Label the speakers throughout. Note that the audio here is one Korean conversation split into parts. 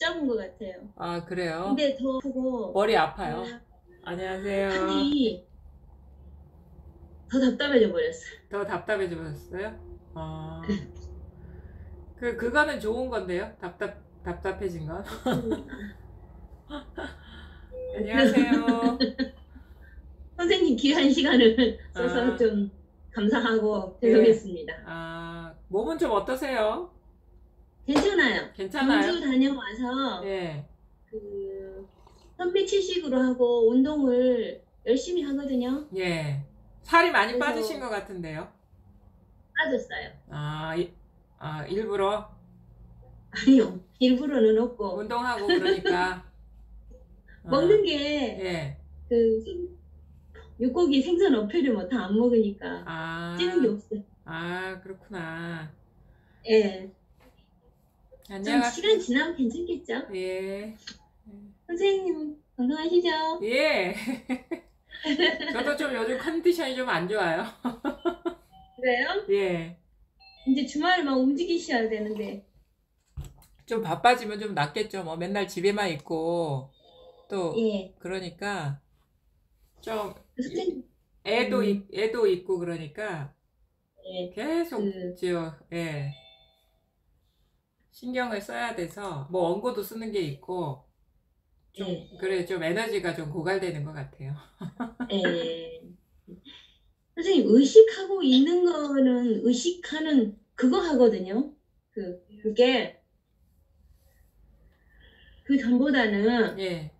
Speaker 1: 잡은 것 같아요.
Speaker 2: 아, 그래요?
Speaker 1: 근데 더 크고
Speaker 2: 머리 아파요.
Speaker 1: 아,
Speaker 2: 안녕하세요.
Speaker 1: 판이 더 답답해져 버렸어요.
Speaker 2: 더 답답해지셨어요? 어, 그거는 좋은 건데요? 답답해진 건? 안녕하세요.
Speaker 1: 선생님 귀한 시간을 써서
Speaker 2: 아,
Speaker 1: 좀 감사하고
Speaker 2: 예.
Speaker 1: 죄송했습니다.
Speaker 2: 아, 몸은 좀 어떠세요?
Speaker 1: 괜찮아요.
Speaker 2: 괜찮아요?
Speaker 1: 경주 다녀와서
Speaker 2: 예.
Speaker 1: 그 현미채식으로 하고 운동을 열심히 하거든요.
Speaker 2: 예. 살이 많이 빠지신
Speaker 1: 그래서
Speaker 2: 것 같은데요?
Speaker 1: 빠졌어요.
Speaker 2: 아, 일부러
Speaker 1: 아니요, 일부러는 없고
Speaker 2: 운동하고 그러니까. 아,
Speaker 1: 먹는 게
Speaker 2: 예.
Speaker 1: 그 육고기 생선 어패를 뭐 다 안 먹으니까 찌는 게
Speaker 2: 아,
Speaker 1: 없어요.
Speaker 2: 그렇구나.
Speaker 1: 예, 좀 시간
Speaker 2: 안녕하세요.
Speaker 1: 지나면 괜찮겠죠?
Speaker 2: 예.
Speaker 1: 선생님 건강하시죠?
Speaker 2: 예. 저도 좀 요즘 컨디션이 좀 안 좋아요.
Speaker 1: 그래요?
Speaker 2: 예.
Speaker 1: 이제 주말에 막 움직이셔야 되는데.
Speaker 2: 좀 바빠지면 좀 낫겠죠. 뭐 맨날 집에만 있고 또
Speaker 1: 예,
Speaker 2: 그러니까 좀
Speaker 1: 선생님,
Speaker 2: 애도 있고 그러니까
Speaker 1: 예,
Speaker 2: 계속
Speaker 1: 그,
Speaker 2: 예. 신경을 써야 돼서 뭐 원고도 쓰는 게 있고 좀
Speaker 1: 예,
Speaker 2: 그래 좀 에너지가 좀 고갈되는 것 같아요.
Speaker 1: 예. 선생님, 의식하고 있는 거는 의식하는 그거 하거든요. 그게 그 전보다는
Speaker 2: 예.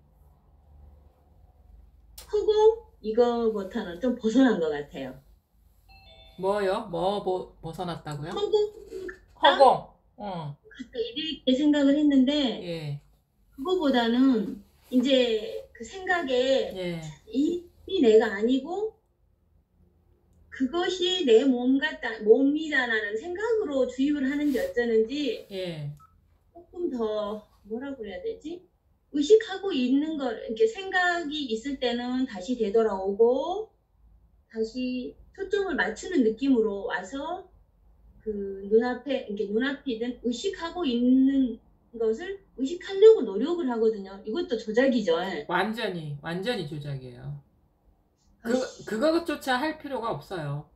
Speaker 1: 크고 이거부터는 좀 벗어난 것 같아요.
Speaker 2: 뭐요? 뭐 벗어났다고요?
Speaker 1: 허공보다
Speaker 2: 허공. 어.
Speaker 1: 이렇게 생각을 했는데
Speaker 2: 예.
Speaker 1: 그거보다는 이제 그 생각에
Speaker 2: 예.
Speaker 1: 이 내가 아니고 그것이 내 몸이다라는 생각으로 주입을 하는지 어쩌는지
Speaker 2: 예.
Speaker 1: 조금 더 뭐라고 그래야 되지? 의식하고 있는 걸 이렇게 생각이 있을 때는 다시 되돌아오고 다시 초점을 맞추는 느낌으로 와서 그 눈앞에 이렇게 눈앞이든 의식하고 있는 것을 의식하려고 노력을 하거든요. 이것도 조작이죠.
Speaker 2: 완전히 조작이에요.
Speaker 1: 아이씨,
Speaker 2: 그것조차 할 필요가 없어요.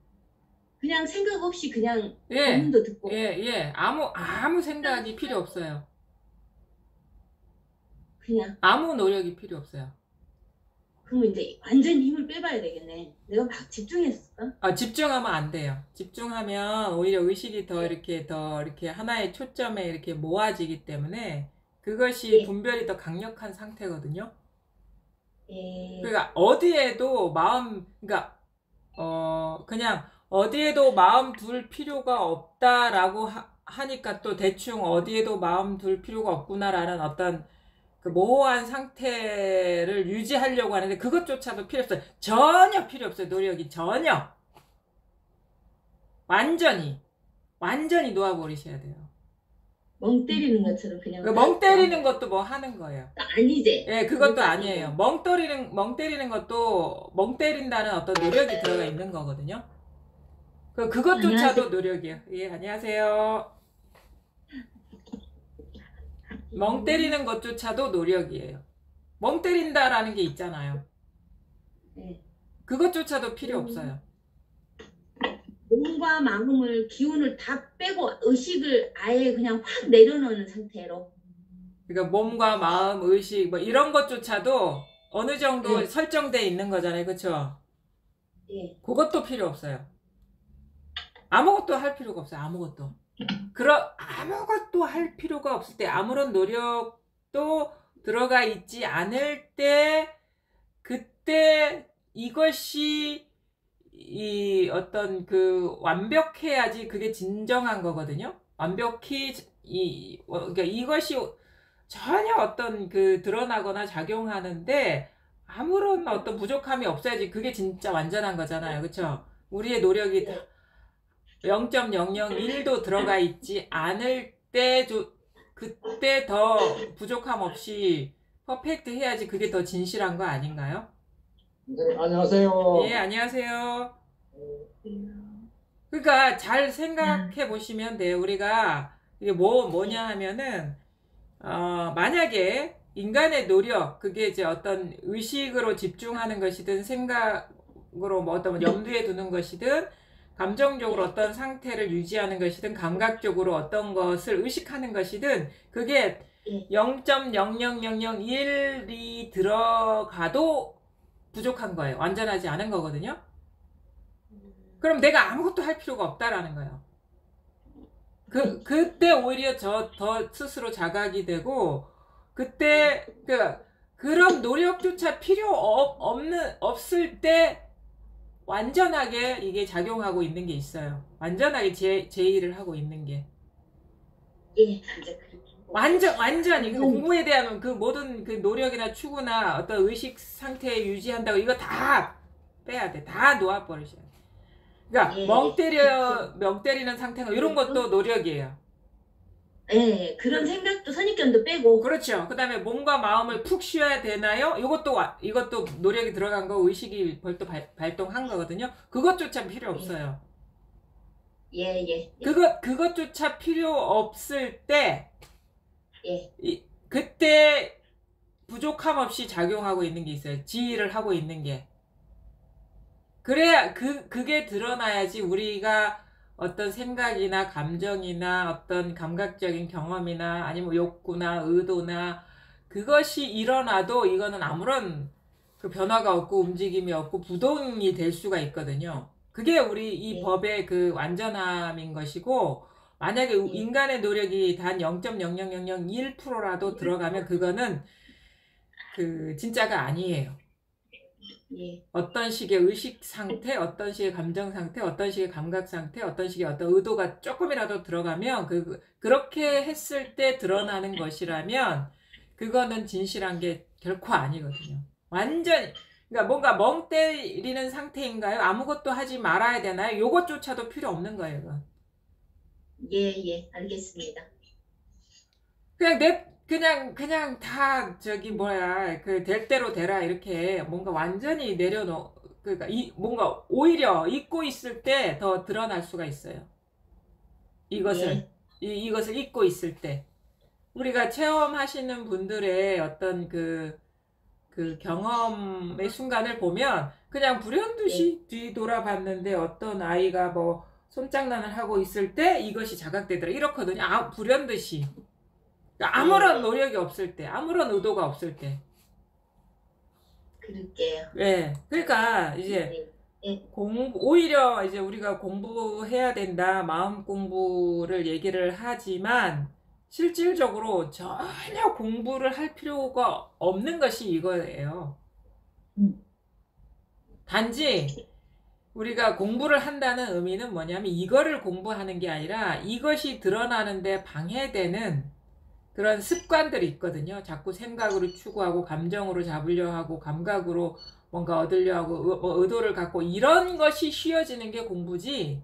Speaker 1: 그냥 생각 없이 그냥
Speaker 2: 예,
Speaker 1: 본인도 듣고
Speaker 2: 예. 아무 생각이 필요 없어요.
Speaker 1: 그냥
Speaker 2: 아무 노력이 필요 없어요.
Speaker 1: 그러면 이제 완전 힘을 빼봐야 되겠네. 내가 막 집중했을까?
Speaker 2: 집중하면 안 돼요. 집중하면 오히려 의식이
Speaker 1: 예,
Speaker 2: 더 이렇게 하나의 초점에 이렇게 모아지기 때문에 그것이
Speaker 1: 예,
Speaker 2: 분별이 더 강력한 상태거든요.
Speaker 1: 예.
Speaker 2: 그러니까 그러니까 그냥 어디에도 마음 둘 필요가 없다라고 하니까 또 대충 어디에도 마음 둘 필요가 없구나라는 어떤 그 모호한 상태를 유지하려고 하는데 그것조차도 필요 없어요. 전혀 필요 없어요. 노력이 전혀. 완전히. 완전히 놓아버리셔야 돼요.
Speaker 1: 멍 때리는 것처럼
Speaker 2: 그
Speaker 1: 그냥
Speaker 2: 멍
Speaker 1: 딱
Speaker 2: 때리는 것도 뭐 하는 거예요.
Speaker 1: 아니지.
Speaker 2: 예, 그것도
Speaker 1: 그것도
Speaker 2: 아니에요.
Speaker 1: 아니고.
Speaker 2: 멍 때리는 것도 멍 때린다는 어떤 노력이 들어가 있는 거거든요.
Speaker 1: 안녕하세요.
Speaker 2: 그것조차도 노력이에요. 예, 안녕하세요. 멍 때리는 것조차도 노력이에요. 멍 때린다라는 게 있잖아요.
Speaker 1: 예.
Speaker 2: 그것조차도 필요
Speaker 1: 음,
Speaker 2: 없어요.
Speaker 1: 몸과 마음을 기운을 다 빼고 의식을 아예 그냥 확 내려놓는 상태로.
Speaker 2: 그러니까 몸과 마음, 의식 뭐 이런 것조차도 어느 정도
Speaker 1: 예,
Speaker 2: 설정돼 있는 거잖아요. 그렇죠?
Speaker 1: 예.
Speaker 2: 그것도 필요 없어요. 아무것도 할 필요가 없어요. 아무것도 할 필요가 없을 때 아무런 노력도 들어가 있지 않을 때 그때 이것이 이 어떤 그 완벽해야지 그게 진정한 거거든요. 완벽히 그러니까 이것이 전혀 어떤 그 드러나거나 작용하는데 아무런 어떤 부족함이 없어야지 그게 진짜 완전한 거잖아요. 그렇죠? 우리의 노력이 다
Speaker 1: 예.
Speaker 2: 0.001도 들어가 있지 않을 때 그때 더 부족함 없이 퍼펙트 해야지 그게 더 진실한 거 아닌가요?
Speaker 3: 네,
Speaker 2: 예,
Speaker 3: 안녕하세요.
Speaker 2: 안녕하세요. 그러니까 잘 생각해 보시면 돼요. 우리가 이게 뭐냐 하면은 만약에 인간의 노력, 그게 이제 어떤 의식으로 집중하는 것이든 생각으로 뭐 어떤 염두에 두는 것이든 감정적으로 어떤 상태를 유지하는 것이든 감각적으로 어떤 것을 의식하는 것이든 그게
Speaker 1: 예.
Speaker 2: 0.00001이 들어가도 부족한 거예요. 완전하지 않은 거거든요. 그럼 내가 아무것도 할 필요가 없다라는 거예요. 그때 오히려 더 스스로 자각이 되고, 그때, 그런 노력조차 없을 때, 완전하게 이게 작용하고 있는 게 있어요. 완전하게 제 일을 하고 있는 게.
Speaker 1: 예, 이제 그렇게.
Speaker 2: 완전히 그 공부에 대한 그 모든 그 노력이나 추구나 어떤 의식 상태 유지한다고 이거 다 빼야 돼. 다 놓아버리셔야 돼. 그러니까
Speaker 1: 예,
Speaker 2: 멍 때리는 상태가 이런 것도 노력이에요.
Speaker 1: 예, 그런 생각도 선입견도 빼고.
Speaker 2: 그렇죠. 그 다음에 몸과 마음을 푹 쉬어야 되나요? 이것도 노력이 들어간 거, 의식이 벌써 발동한 거거든요. 그것조차 필요 없어요.
Speaker 1: 예.
Speaker 2: 그것조차 필요 없을 때,
Speaker 1: 예.
Speaker 2: 그때 부족함 없이 작용하고 있는 게 있어요. 지휘를 하고 있는 게. 그래야 그게 드러나야지 우리가 어떤 생각이나 감정이나 어떤 감각적인 경험이나 아니면 욕구나 의도나 그것이 일어나도 이거는 아무런 그 변화가 없고 움직임이 없고 부동이 될 수가 있거든요. 그게 우리 이 법의 그 완전함인 것이고, 만약에 인간의 노력이 단 0.00001%라도 들어가면 그거는 그 진짜가 아니에요. 어떤 식의 의식 상태, 어떤 식의 감정 상태, 어떤 식의 감각 상태, 어떤 식의 어떤 의도가 조금이라도 들어가면 그렇게 했을 때 드러나는 것이라면 그거는 진실한 게 결코 아니거든요. 완전히 그러니까 뭔가 멍 때리는 상태인가요? 아무것도 하지 말아야 되나요? 요것조차도 필요 없는 거예요. 이건.
Speaker 1: 예, 알겠습니다.
Speaker 2: 그냥 다 될 대로 되라 이렇게 뭔가 완전히 그러니까 뭔가 오히려 잊고 있을 때 더 드러날 수가 있어요. 이것을 잊고 있을 때 우리가 체험하시는 분들의 어떤 그 경험의 순간을 보면 그냥 불현듯이 뒤돌아봤는데 어떤 아이가 뭐 손장난을 하고 있을 때 이것이 자각되더라 이렇거든요. 불현듯이. 아무런 노력이 없을 때, 아무런 의도가 없을 때.
Speaker 1: 그럴게요.
Speaker 2: 네. 그러니까 이제 오히려 이제 우리가 공부해야 된다, 마음 공부를 얘기를 하지만 실질적으로 전혀 공부를 할 필요가 없는 것이 이거예요. 단지 우리가 공부를 한다는 의미는 뭐냐면 이거를 공부하는 게 아니라 이것이 드러나는데 방해되는 그런 습관들이 있거든요. 자꾸 생각으로 추구하고 감정으로 잡으려 하고 감각으로 뭔가 얻으려 하고 의도를 갖고 이런 것이 쉬워지는 게 공부지.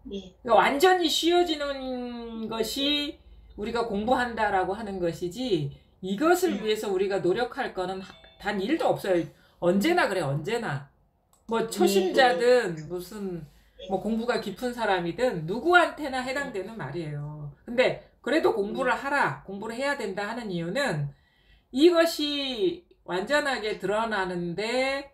Speaker 2: 그러니까 완전히 쉬워지는 것이 우리가 공부한다라고 하는 것이지 이것을 위해서 우리가 노력할 거는 단 1도 없어요. 언제나 그래, 언제나. 뭐 초심자든 무슨 뭐 공부가 깊은 사람이든 누구한테나 해당되는 말이에요. 근데 그래도 공부를 해야 된다 하는 이유는 이것이 완전하게 드러나는데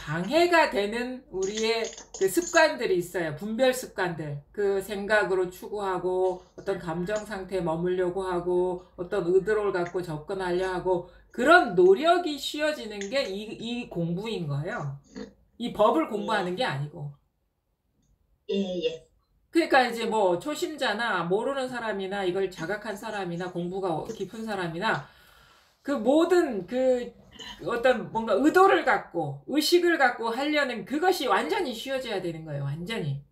Speaker 2: 방해가 되는 우리의 그 습관들이 있어요. 분별 습관들. 그 생각으로 추구하고 어떤 감정 상태에 머물려고 하고 어떤 의도를 갖고 접근하려 하고 그런 노력이 쉬워지는 게 이 공부인 거예요. 이 법을 공부하는 게 아니고. 그러니까 이제 뭐 초심자나 모르는 사람이나 이걸 자각한 사람이나 공부가 깊은 사람이나 그 모든 어떤 뭔가 의도를 갖고 의식을 갖고 하려는 그것이 완전히 쉬워져야 되는 거예요. 완전히.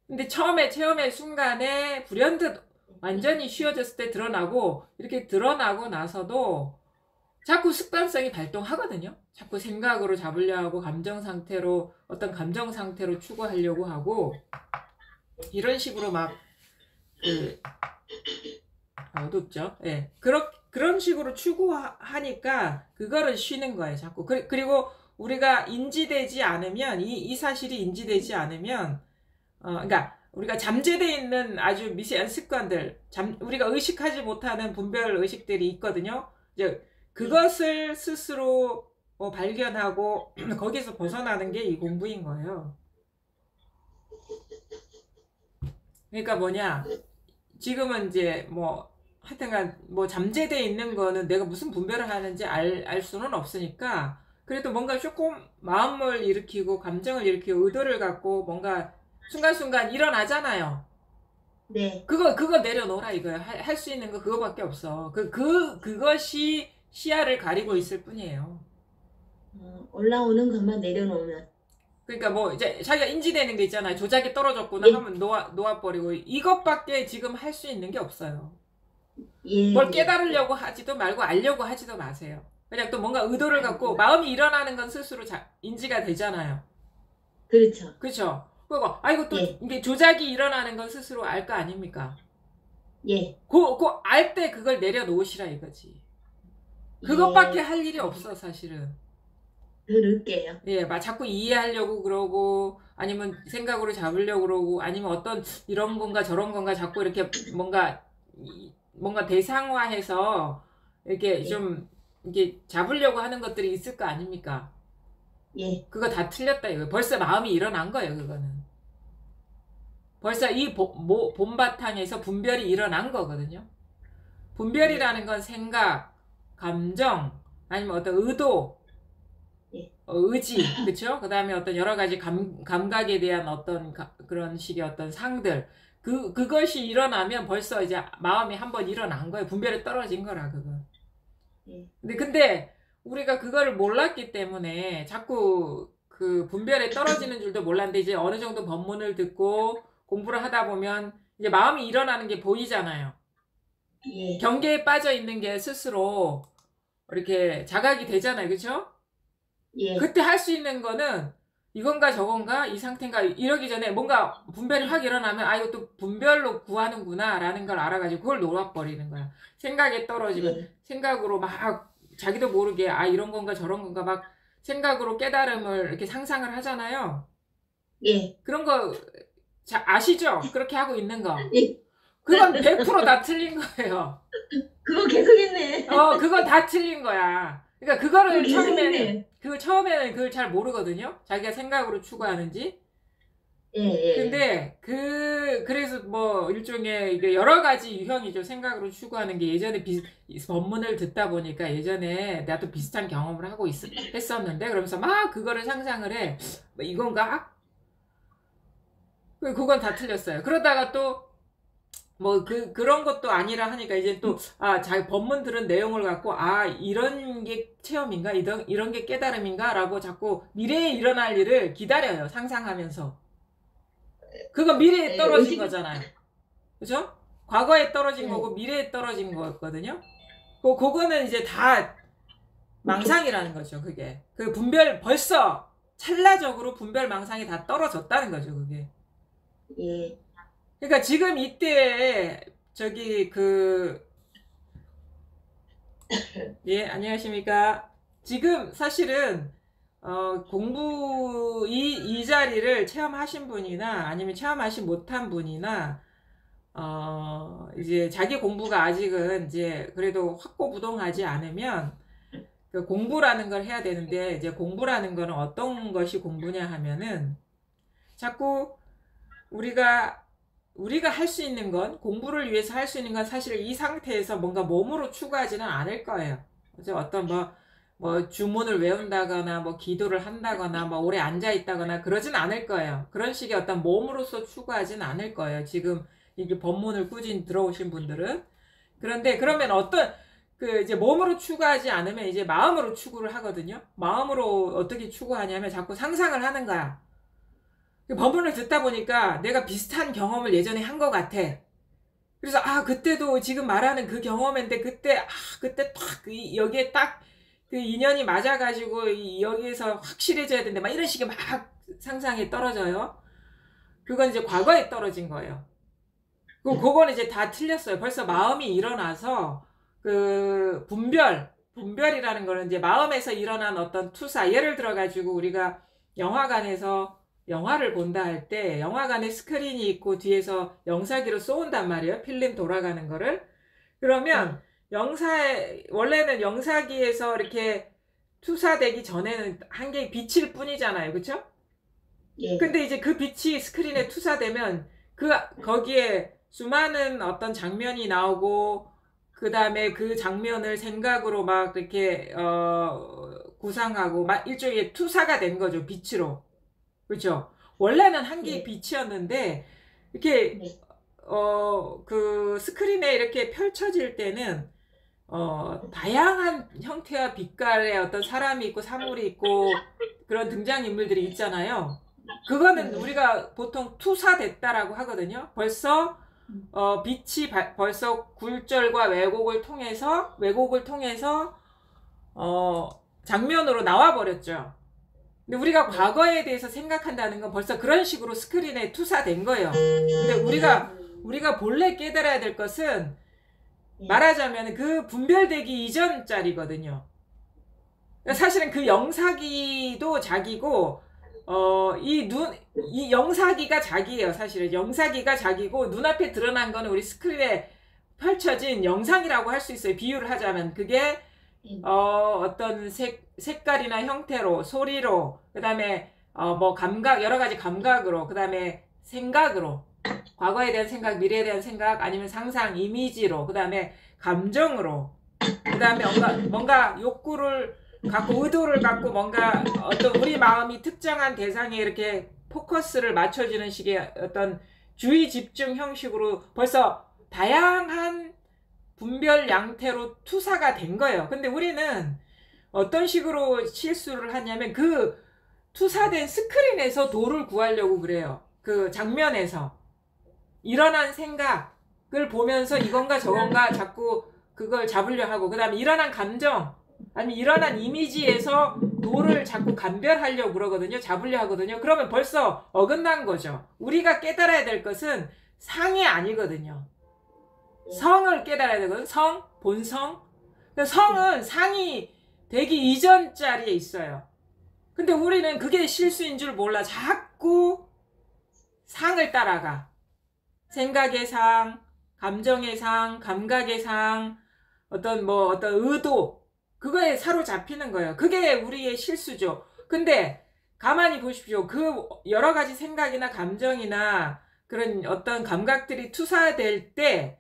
Speaker 2: 근데 처음에 체험의 순간에 불현듯 완전히 쉬워졌을 때 드러나고 이렇게 드러나고 나서도 자꾸 습관성이 발동하거든요. 자꾸 생각으로 잡으려 하고 어떤 감정 상태로 추구하려고 하고 이런 식으로 막 어둡죠. 예. 그런 식으로 추구하니까 그거를 쉬는 거예요. 자꾸. 그리고 우리가 인지되지 않으면 이 사실이 인지되지 않으면 그러니까 우리가 잠재되어 있는 아주 미세한 습관들, 우리가 의식하지 못하는 분별 의식들이 있거든요. 이제 그것을 스스로 발견하고 거기서 벗어나는 게 이 공부인 거예요. 그러니까 뭐냐, 지금은 이제 하여튼간 잠재되어 있는 거는 내가 무슨 분별을 하는지 알 수는 없으니까, 그래도 뭔가 조금 마음을 일으키고 감정을 일으키고 의도를 갖고 뭔가 순간순간 일어나잖아요.
Speaker 1: 네.
Speaker 2: 그거 내려놓으라 이거야. 할 수 있는 거 그거밖에 없어. 그것이 시야를 가리고 있을 뿐이에요.
Speaker 1: 올라오는 것만 내려놓으면.
Speaker 2: 그러니까 이제 자기가 인지되는 게 있잖아요. 조작이 떨어졌구나
Speaker 1: 예.
Speaker 2: 하면 놓아버리고, 이것밖에 지금 할 수 있는 게 없어요.
Speaker 1: 예.
Speaker 2: 뭘 깨달으려고 하지도 말고 알려고 하지도 마세요. 그냥 또 뭔가 의도를 갖고 마음이 일어나는 건 스스로 인지가 되잖아요.
Speaker 1: 그렇죠.
Speaker 2: 그렇죠. 그리고 이거 또
Speaker 1: 예.
Speaker 2: 이게 조작이 일어나는 건 스스로 알 거 아닙니까?
Speaker 1: 예.
Speaker 2: 알 때 그걸 내려놓으시라 이거지. 그것밖에 할 일이 없어 사실은.
Speaker 1: 들을게요.
Speaker 2: 예, 막 자꾸 이해하려고 그러고, 아니면 생각으로 잡으려고 그러고, 아니면 어떤 이런 건가 저런 건가 자꾸 이렇게 뭔가 대상화해서 이렇게 좀 이게 잡으려고 하는 것들이 있을 거 아닙니까?
Speaker 1: 예.
Speaker 2: 그거 다 틀렸다 이거. 벌써 마음이 일어난 거예요, 그거는. 벌써 이 본바탕에서 분별이 일어난 거거든요. 분별이라는 건 생각, 감정, 아니면 어떤 의도, 의지, 그쵸? 그 다음에 어떤 여러 가지 감각에 대한 어떤 그런 식의 어떤 상들. 그것이 일어나면 벌써 이제 마음이 한번 일어난 거예요. 분별이 떨어진 거라, 그거. 근데 우리가 그거를 몰랐기 때문에 자꾸 그 분별에 떨어지는 줄도 몰랐는데, 이제 어느 정도 법문을 듣고 공부를 하다 보면 이제 마음이 일어나는 게 보이잖아요.
Speaker 1: 예.
Speaker 2: 경계에 빠져 있는 게 스스로 이렇게 자각이 되잖아요. 그쵸?
Speaker 1: 예.
Speaker 2: 그때 할 수 있는 거는 이건가 저건가 이 상태인가 이러기 전에 뭔가 분별이 확 일어나면 이것도 분별로 구하는구나 라는 걸 알아가지고 그걸 놓아버리는 거야. 생각에 떨어지면 생각으로 막 자기도 모르게 이런 건가 저런 건가 막 생각으로 깨달음을 이렇게 상상을 하잖아요.
Speaker 1: 예.
Speaker 2: 그런 거 아시죠? 그렇게 하고 있는 거.
Speaker 1: 예.
Speaker 2: 그건 100% 다 틀린 거예요.
Speaker 1: 그거 계속했네.
Speaker 2: 그건 다 틀린 거야. 그러니까 그거를 처음에는 그걸 잘 모르거든요. 자기가 생각으로 추구하는지.
Speaker 1: 예.
Speaker 2: 근데 그래서 일종의 이게 여러 가지 유형이죠. 생각으로 추구하는 게. 예전에 법문을 듣다 보니까 예전에 나도 비슷한 경험을 하고 했었는데, 그러면서 막 그거를 상상을 해. 이건가? 그건 다 틀렸어요. 그러다가 또 그런 것도 아니라 하니까 이제 또, 자기 법문 들은 내용을 갖고, 이런 게 체험인가? 이런 게 깨달음인가? 라고 자꾸 미래에 일어날 일을 기다려요. 상상하면서. 그건 미래에 떨어진 거잖아요. 그죠? 과거에 떨어진 거고, 미래에 떨어진 거였거든요. 그거는 이제 다 망상이라는 거죠, 그게. 벌써 찰나적으로 분별 망상이 다 떨어졌다는 거죠, 그게.
Speaker 1: 예.
Speaker 2: 그러니까 지금 이때 예, 안녕하십니까. 지금 사실은 공부 이 자리를 체험하신 분이나 아니면 체험하지 못한 분이나 이제 자기 공부가 아직은 이제 그래도 확고부동하지 않으면 그 공부라는 걸 해야 되는데, 이제 공부라는 거는 어떤 것이 공부냐 하면은 자꾸 우리가 할 수 있는 건, 공부를 위해서 할 수 있는 건 사실 이 상태에서 뭔가 몸으로 추구하지는 않을 거예요. 그죠? 어떤 주문을 외운다거나 기도를 한다거나 오래 앉아 있다거나 그러진 않을 거예요. 그런 식의 어떤 몸으로서 추구하진 않을 거예요. 지금 이게 법문을 꾸준히 들어오신 분들은. 그런데 그러면 이제 몸으로 추구하지 않으면 이제 마음으로 추구를 하거든요. 마음으로 어떻게 추구하냐면 자꾸 상상을 하는 거야. 법문을 듣다 보니까 내가 비슷한 경험을 예전에 한 것 같아. 그래서 그때도 지금 말하는 그 경험인데 그때 딱 여기에 딱 그 인연이 맞아가지고 여기에서 확실해져야 된다. 막 이런 식의 막 상상이 떨어져요. 그건 이제 과거에 떨어진 거예요. 그거는 이제 다 틀렸어요. 벌써 마음이 일어나서 그 분별이라는 거는 이제 마음에서 일어난 어떤 투사. 예를 들어 가지고 우리가 영화관에서 영화를 본다 할 때 영화관에 스크린이 있고 뒤에서 영사기로 쏘온단 말이에요. 필름 돌아가는 거를. 그러면 원래는 영사기에서 이렇게 투사되기 전에는 한 개의 빛일 뿐이잖아요. 그쵸?
Speaker 1: 예.
Speaker 2: 근데 이제 그 빛이 스크린에 투사되면 거기에 수많은 어떤 장면이 나오고 그 다음에 그 장면을 생각으로 막 이렇게 구상하고 막 일종의 투사가 된 거죠. 빛으로. 그렇죠? 원래는 한 개의
Speaker 1: 예.
Speaker 2: 빛이었는데 이렇게
Speaker 1: 네.
Speaker 2: 그 스크린에 이렇게 펼쳐질 때는 다양한 형태와 빛깔의 어떤 사람이 있고 사물이 있고 그런 등장인물들이 있잖아요. 그거는 우리가 보통 투사됐다라고 하거든요. 벌써 빛이 벌써 굴절과 왜곡을 통해서 장면으로 나와 버렸죠. 근데 우리가 과거에 대해서 생각한다는 건 벌써 그런 식으로 스크린에 투사된 거예요. 근데 우리가 본래 깨달아야 될 것은 말하자면 그 분별되기 이전짜리거든요. 사실은 그 영사기도 자기고 이 영사기가 자기예요. 사실은 영사기가 자기고 눈앞에 드러난 거는 우리 스크린에 펼쳐진 영상이라고 할 수 있어요. 비유를 하자면 그게 어떤 색깔이나 형태로, 소리로, 그 다음에 뭐 여러 가지 감각으로, 그 다음에 생각으로, 과거에 대한 생각, 미래에 대한 생각, 아니면 상상, 이미지로, 그 다음에 감정으로, 그 다음에 뭔가 욕구를 갖고, 의도를 갖고 뭔가 어떤 우리 마음이 특정한 대상에 이렇게 포커스를 맞춰주는 식의 어떤 주의 집중 형식으로 벌써 다양한 분별 양태로 투사가 된 거예요. 근데 우리는 어떤 식으로 실수를 하냐면 그 투사된 스크린에서 도를 구하려고 그래요. 그 장면에서 일어난 생각을 보면서 이건가 저건가 자꾸 그걸 잡으려 하고, 그 다음에 일어난 감정 아니면 일어난 이미지에서 도를 자꾸 감별하려고 그러거든요. 잡으려 하거든요. 그러면 벌써 어긋난 거죠. 우리가 깨달아야 될 것은 상이 아니거든요. 성을 깨달아야 되거든. 본성. 성은 상이 되기 이전 자리에 있어요. 근데 우리는 그게 실수인 줄 몰라. 자꾸 상을 따라가. 생각의 상, 감정의 상, 감각의 상, 어떤 의도, 그거에 사로잡히는 거예요. 그게 우리의 실수죠. 근데 가만히 보십시오. 그 여러 가지 생각이나 감정이나 그런 어떤 감각들이 투사될 때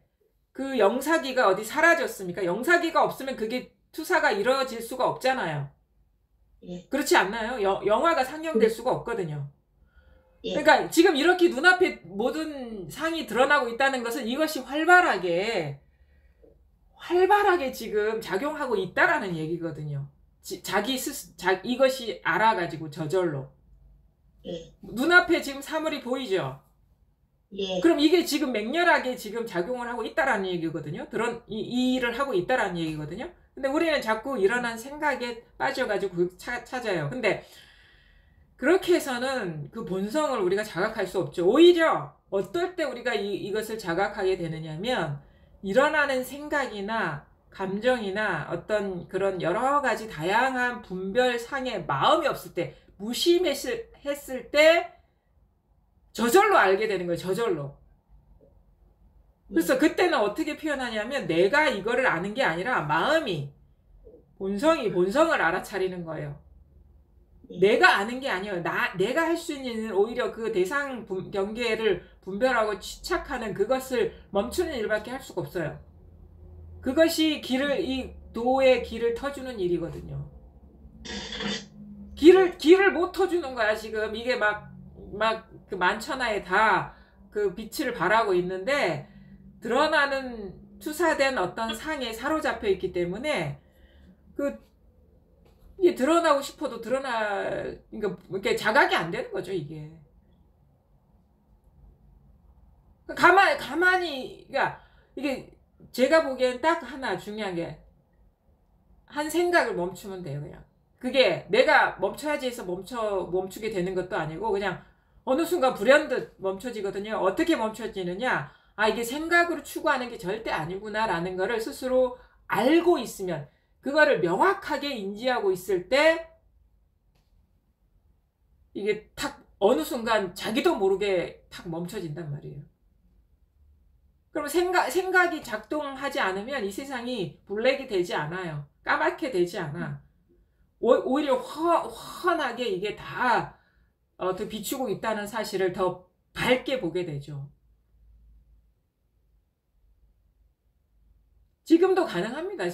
Speaker 2: 그 영사기가 어디 사라졌습니까? 영사기가 없으면 그게 투사가 이루어질 수가 없잖아요.
Speaker 1: 예.
Speaker 2: 그렇지 않나요? 영화가 상영될 수가 없거든요.
Speaker 1: 예.
Speaker 2: 그러니까 지금 이렇게 눈앞에 모든 상이 드러나고 있다는 것은 이것이 활발하게 지금 작용하고 있다라는 얘기거든요. 이것이 알아가지고 저절로.
Speaker 1: 예.
Speaker 2: 눈앞에 지금 사물이 보이죠?
Speaker 1: 예.
Speaker 2: 그럼 이게 지금 맹렬하게 지금 작용을 하고 있다라는 얘기거든요. 이 일을 하고 있다라는 얘기거든요. 근데 우리는 자꾸 일어난 생각에 빠져가지고 찾아요. 근데 그렇게 해서는 그 본성을 우리가 자각할 수 없죠. 오히려 어떨 때 우리가 이것을 자각하게 되느냐면 일어나는 생각이나 감정이나 어떤 그런 여러 가지 다양한 분별상의 마음이 없을 때, 무심했을 때 저절로 알게 되는 거예요. 저절로. 그래서 그때는 어떻게 표현하냐면 내가 이거를 아는 게 아니라 마음이, 본성을 알아차리는 거예요. 내가 아는 게 아니에요. 내가 할 수 있는 오히려 그 대상 경계를 분별하고 취착하는 그것을 멈추는 일밖에 할 수가 없어요. 그것이 이 도의 길을 터주는 일이거든요. 길을 못 터주는 거야, 지금. 이게 그 만천하에 다 그 빛을 발하고 있는데, 드러나는 투사된 어떤 상에 사로잡혀 있기 때문에, 이게 드러나고 싶어도 그러니까 이게 자각이 안 되는 거죠, 이게. 가만히, 그러니까 이게 제가 보기엔 딱 하나 중요한 게, 한 생각을 멈추면 돼요, 그냥. 그게 내가 멈춰야지 해서 멈추게 되는 것도 아니고, 그냥 어느 순간 불현듯 멈춰지거든요. 어떻게 멈춰지느냐? 이게 생각으로 추구하는 게 절대 아니구나라는 거를 스스로 알고 있으면, 그거를 명확하게 인지하고 있을 때 이게 탁 어느 순간 자기도 모르게 탁 멈춰진단 말이에요. 그럼 생각이 작동하지 않으면 이 세상이 블랙이 되지 않아요. 까맣게 되지 않아. 오히려 환하게 이게 다 더 비추고 있다는 사실을 더 밝게 보게 되죠. 지금도 가능합니다.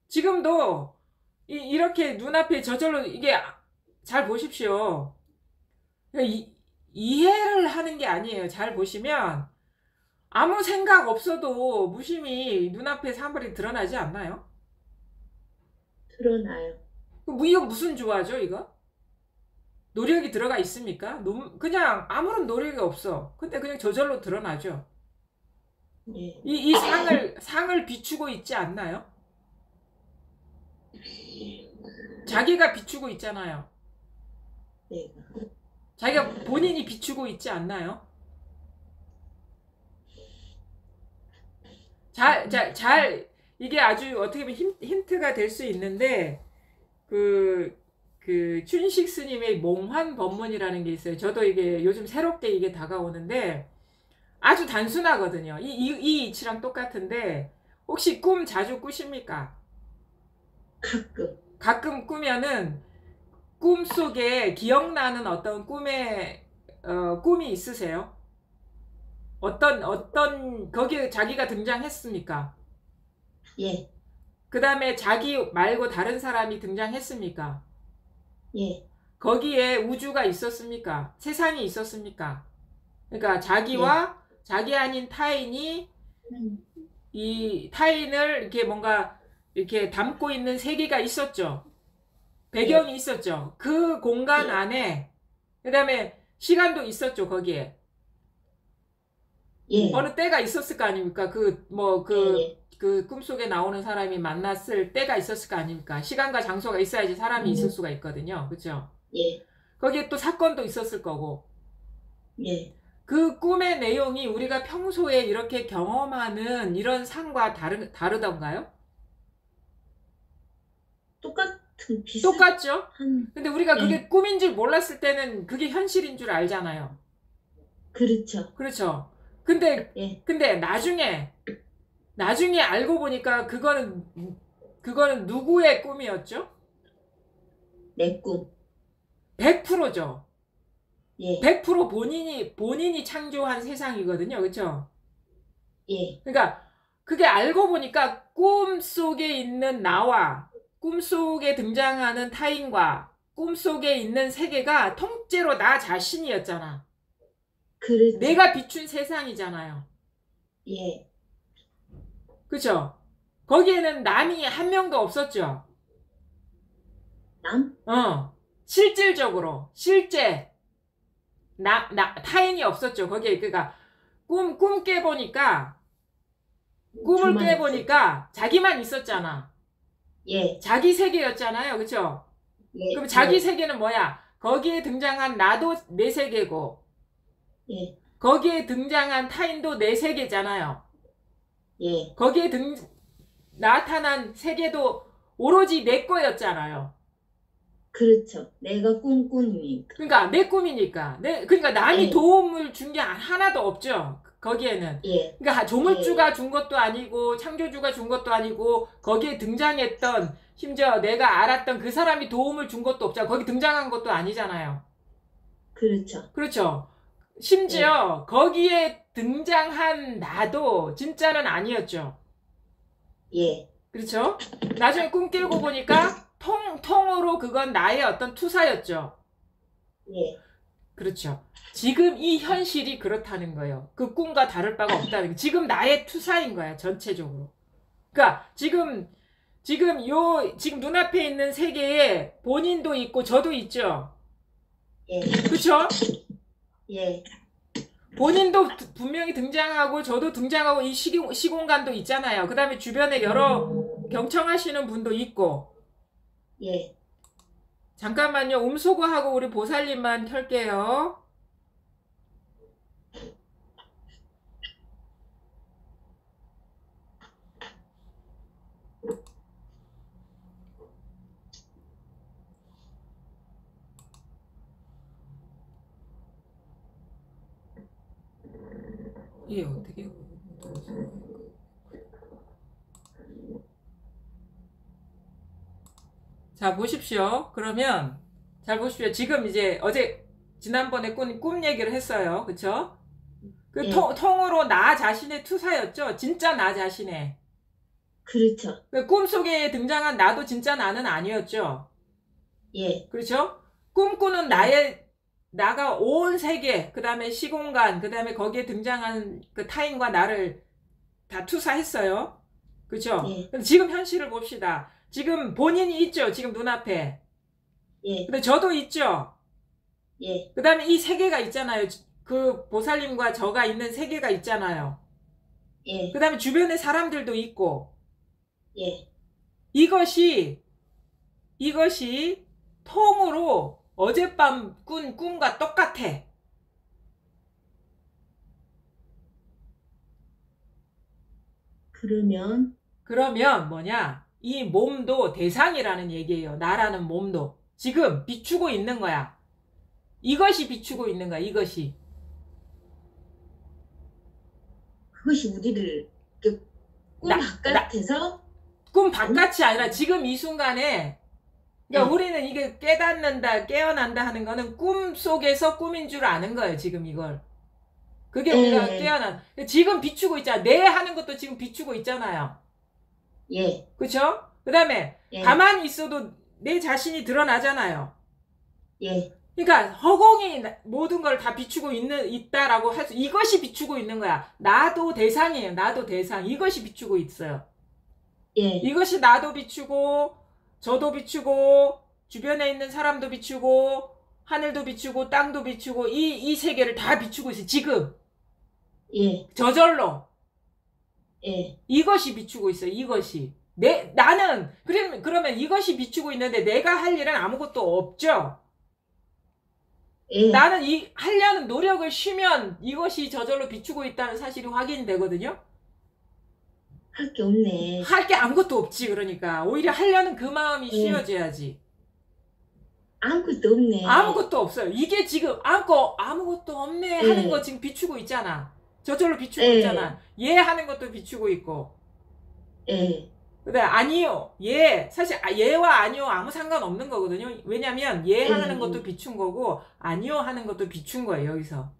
Speaker 2: 지금도 이렇게 눈앞에 저절로 이게 잘 보십시오. 이해를 하는 게 아니에요. 잘 보시면 아무 생각 없어도 무심히 눈앞에 사물이 드러나지 않나요?
Speaker 1: 드러나요.
Speaker 2: 이거 무슨 조화죠, 이거? 노력이 들어가 있습니까? 그냥 아무런 노력이 없어. 근데 그냥 저절로 드러나죠.
Speaker 1: 예.
Speaker 2: 이 상을 비추고 있지 않나요? 자기가 비추고 있잖아요.
Speaker 1: 네.
Speaker 2: 자기가 본인이 비추고 있지 않나요? 이게 아주 어떻게 보면 힌트가 될 수 있는데, 춘식 스님의 몽환 법문이라는 게 있어요. 저도 이게 요즘 새롭게 이게 다가오는데, 아주 단순하거든요. 이 이치랑 똑같은데, 혹시 꿈 자주 꾸십니까? 가끔 꾸면은, 꿈 속에 기억나는 어떤 꿈이 있으세요? 거기에 자기가 등장했습니까?
Speaker 1: 예.
Speaker 2: 그 다음에 자기 말고 다른 사람이 등장했습니까?
Speaker 1: 예.
Speaker 2: 거기에 우주가 있었습니까? 세상이 있었습니까? 그러니까 자기와 자기 아닌 타인이 이 타인을 이렇게 뭔가 이렇게 담고 있는 세계가 있었죠. 배경이 있었죠. 그 공간 안에, 그 다음에 시간도 있었죠, 거기에.
Speaker 1: 예.
Speaker 2: 어느 때가 있었을 거 아닙니까? 그 꿈속에 나오는 사람이 만났을 때가 있었을 거 아닙니까? 시간과 장소가 있어야지 사람이 있을 수가 있거든요. 그죠?
Speaker 1: 예.
Speaker 2: 거기에 또 사건도 있었을 거고.
Speaker 1: 예.
Speaker 2: 그 꿈의 내용이 우리가 평소에 이렇게 경험하는 이런 상과 다르던가요? 똑같죠? 근데 우리가 그게 꿈인 줄 몰랐을 때는 그게 현실인 줄 알잖아요.
Speaker 1: 그렇죠.
Speaker 2: 근데 나중에 알고 보니까 그거는 누구의 꿈이었죠?
Speaker 1: 내 꿈.
Speaker 2: 100%죠.
Speaker 1: 예.
Speaker 2: 100% 본인이 창조한 세상이거든요. 그렇죠?
Speaker 1: 예.
Speaker 2: 그러니까 그게 알고 보니까 꿈속에 있는 나와 꿈속에 등장하는 타인과 꿈속에 있는 세계가 통째로 나 자신이었잖아.
Speaker 1: 그렇죠.
Speaker 2: 내가 비춘 세상이잖아요.
Speaker 1: 예.
Speaker 2: 그렇죠? 거기에는 남이 한 명도 없었죠.
Speaker 1: 남?
Speaker 2: 실질적으로 타인이 없었죠. 거기에 그러니까 꿈을 깨보니까 자기만 있었잖아.
Speaker 1: 예.
Speaker 2: 자기 세계였잖아요. 그렇죠?
Speaker 1: 예.
Speaker 2: 그럼 자기 세계는 뭐야? 거기에 등장한 나도 내 세계고
Speaker 1: 예.
Speaker 2: 거기에 등장한 타인도 내 세계잖아요.
Speaker 1: 예.
Speaker 2: 거기에 나타난 세계도 오로지 내 거였잖아요.
Speaker 1: 그렇죠. 내가 꿈꾸니까.
Speaker 2: 그러니까 내 꿈이니까. 그러니까 남이 도움을 준 게 하나도 없죠. 거기에는.
Speaker 1: 예.
Speaker 2: 그러니까 조물주가 준 것도 아니고 창조주가 준 것도 아니고 거기에 등장했던 심지어 내가 알았던 그 사람이 도움을 준 것도 없잖아. 거기 등장한 것도 아니잖아요. 그렇죠. 심지어 거기에 등장한 나도 진짜는 아니었죠.
Speaker 1: 예.
Speaker 2: 그렇죠? 나중에 꿈 깨고 보니까 통으로 그건 나의 어떤 투사였죠.
Speaker 1: 예.
Speaker 2: 그렇죠. 지금 이 현실이 그렇다는 거예요. 그 꿈과 다를 바가 없다는 거. 지금 나의 투사인 거야, 전체적으로. 그러니까 지금 눈앞에 있는 세계에 본인도 있고 저도 있죠.
Speaker 1: 예.
Speaker 2: 그렇죠?
Speaker 1: 예.
Speaker 2: 본인도 분명히 등장하고 저도 등장하고 이 시공간도 있잖아요. 그 다음에 주변에 여러 경청하시는 분도 있고.
Speaker 1: 예.
Speaker 2: 잠깐만요. 음소거하고 우리 보살님만 켤게요. 이게 어떻게 자 보십시오. 그러면 잘 보십시오. 지금 이제 어제 지난번에 꿈 얘기를 했어요. 그쵸? 그
Speaker 1: 예,
Speaker 2: 통으로 나 자신의 투사였죠. 진짜 나 자신의.
Speaker 1: 그렇죠.
Speaker 2: 그 꿈속에 등장한 나도 진짜 나는 아니었죠.
Speaker 1: 예,
Speaker 2: 그렇죠? 꿈꾸는
Speaker 1: 예,
Speaker 2: 나가 온 세계, 그 다음에 시공간, 그 다음에 거기에 등장한 그 타인과 나를 다 투사했어요. 그렇죠?
Speaker 1: 예,
Speaker 2: 근데 지금 현실을 봅시다. 지금 본인이 있죠. 지금 눈앞에.
Speaker 1: 예,
Speaker 2: 근데 저도 있죠.
Speaker 1: 예,
Speaker 2: 그 다음에 이 세계가 있잖아요. 그 보살님과 저가 있는 세계가 있잖아요. 그
Speaker 1: 예,
Speaker 2: 다음에 주변에 사람들도 있고.
Speaker 1: 예.
Speaker 2: 이것이 통으로 어젯밤 꾼 꿈과 똑같아. 그러면 뭐냐? 이 몸도 대상이라는 얘기예요. 나라는 몸도. 지금 비추고 있는 거야. 이것이 비추고 있는 거야. 이것이.
Speaker 1: 그것이 우리를 이렇게 꿈
Speaker 2: 나,
Speaker 1: 바깥에서
Speaker 2: 꿈 바깥이 아니라 지금 이 순간에 그러니까
Speaker 1: 예,
Speaker 2: 우리는 이게 깨닫는다, 깨어난다 하는 거는 꿈 속에서 꿈인 줄 아는 거예요. 지금 이걸. 그게 우리가
Speaker 1: 예,
Speaker 2: 깨어난. 지금 비추고 있잖아. 내 하는 것도 지금 비추고 있잖아요.
Speaker 1: 예,
Speaker 2: 그쵸? 그 다음에
Speaker 1: 예,
Speaker 2: 가만히 있어도 내 자신이 드러나잖아요.
Speaker 1: 예,
Speaker 2: 그러니까 허공이 모든 걸 다 비추고 있다라고 할 수, 이것이 비추고 있는 거야. 나도 대상이에요. 나도 대상. 이것이 비추고 있어요.
Speaker 1: 예,
Speaker 2: 이것이 나도 비추고, 저도 비추고, 주변에 있는 사람도 비추고, 하늘도 비추고, 땅도 비추고, 이 세계를 다 비추고 있어요. 지금.
Speaker 1: 예,
Speaker 2: 저절로.
Speaker 1: 예,
Speaker 2: 이것이 비추고 있어요. 이것이. 나는, 그러면 이것이 비추고 있는데 내가 할 일은 아무것도 없죠?
Speaker 1: 예.
Speaker 2: 나는 하려는 노력을 쉬면 이것이 저절로 비추고 있다는 사실이 확인되거든요?
Speaker 1: 할 게 없네.
Speaker 2: 할 게 아무것도 없지, 그러니까. 오히려 하려는 그 마음이
Speaker 1: 예,
Speaker 2: 쉬어져야지.
Speaker 1: 아무것도 없네.
Speaker 2: 아무것도 없어요. 이게 지금, 아무것도 없네 하는 거
Speaker 1: 예,
Speaker 2: 지금 비추고 있잖아. 저절로 비추고
Speaker 1: 예,
Speaker 2: 있잖아. 얘 하는 것도 비추고 있고.
Speaker 1: 예,
Speaker 2: 근데 아니요. 사실 예와 아니요 아무 상관없는 거거든요. 왜냐면 예 하는 것도
Speaker 1: 예,
Speaker 2: 비춘 거고 아니요 하는 것도 비춘 거예요, 여기서.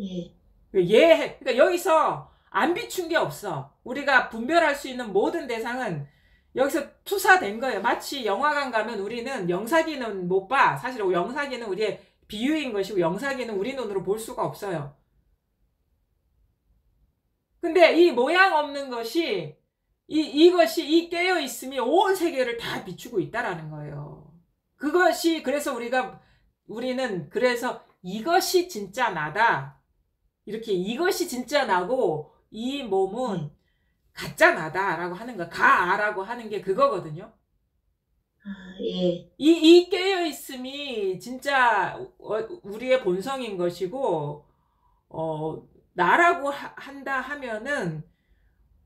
Speaker 1: 예,
Speaker 2: 그러니까 여기서 안 비춘 게 없어. 우리가 분별할 수 있는 모든 대상은 여기서 투사된 거예요. 마치 영화관 가면 우리는 영사기는 못 봐. 사실 영사기는 우리의 비유인 것이고 영사기는 우리 눈으로 볼 수가 없어요. 근데 이 모양 없는 것이 이것이 이 깨어 있음이 온 세계를 다 비추고 있다라는 거예요. 그래서 우리는 그래서 이것이 진짜 나다. 이렇게 이것이 진짜 나고 이 몸은 가짜 나다라고 하는 거, 가라고 하는 게 그거거든요.
Speaker 1: 아, 예,
Speaker 2: 이 깨어 있음이 진짜 우리의 본성인 것이고, 나라고 한다 하면은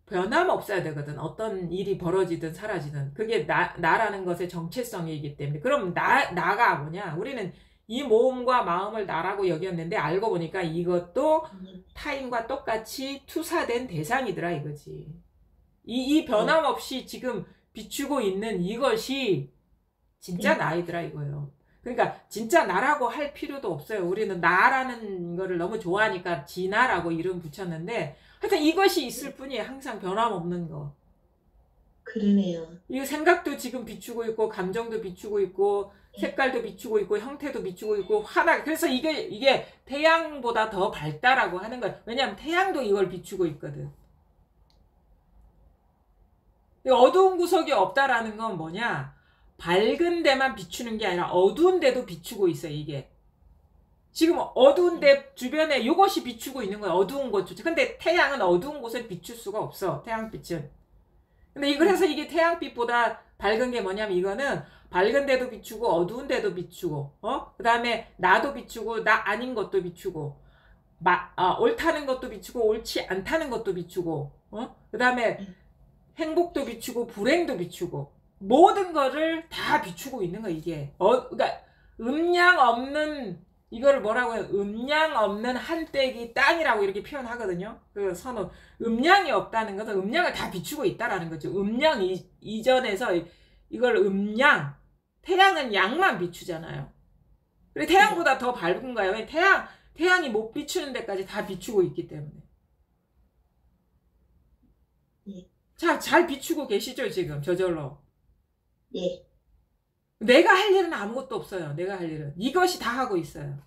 Speaker 2: 변함없어야 되거든. 어떤 일이 벌어지든 사라지든. 그게 나라는 것의 정체성이기 때문에. 그럼 나가 뭐냐? 우리는 이 몸과 마음을 나라고 여겼는데 알고 보니까 이것도 타인과 똑같이 투사된 대상이더라 이거지. 이 변함없이 지금 비추고 있는 이것이 진짜 나이더라 이거예요. 그러니까 진짜 나라고 할 필요도 없어요. 우리는 나라는 거를 너무 좋아하니까 진나라고 이름 붙였는데 하여튼 이것이 있을 뿐이에요. 항상 변함없는 거.
Speaker 1: 그러네요.
Speaker 2: 이 생각도 지금 비추고 있고 감정도 비추고 있고 색깔도 비추고 있고 형태도 비추고 있고 그래서 이게 태양보다 더 밝다라고 하는 거예요. 왜냐하면 태양도 이걸 비추고 있거든. 어두운 구석이 없다라는 건 뭐냐? 밝은 데만 비추는 게 아니라 어두운 데도 비추고 있어요, 이게. 지금 어두운 데 주변에 이것이 비추고 있는 거예요. 어두운 곳조차. 근데 태양은 어두운 곳에 비출 수가 없어. 태양빛은. 근데 그래서 이게 태양빛보다 밝은 게 뭐냐면 이거는 밝은 데도 비추고 어두운 데도 비추고 그 다음에 나도 비추고 나 아닌 것도 비추고 옳다는 것도 비추고 옳지 않다는 것도 비추고 그 다음에 행복도 비추고 불행도 비추고 모든 거를 다 비추고 있는 거야 이게. 그러니까 음양 없는 이거를 뭐라고 해요? 음양 없는 한때기 땅이라고 이렇게 표현하거든요. 그 선호. 음양이 없다는 것은 음양을 다 비추고 있다라는 거죠. 음양 이전에서 이걸 음양, 태양은 양만 비추잖아요. 그래 태양보다 더 밝은가요? 왜 태양이 못 비추는 데까지 다 비추고 있기 때문에.
Speaker 1: 예.
Speaker 2: 자, 잘 비추고 계시죠, 지금 저절로.
Speaker 1: 예.
Speaker 2: 내가 할 일은 아무것도 없어요. 내가 할 일은. 이것이 다 하고 있어요.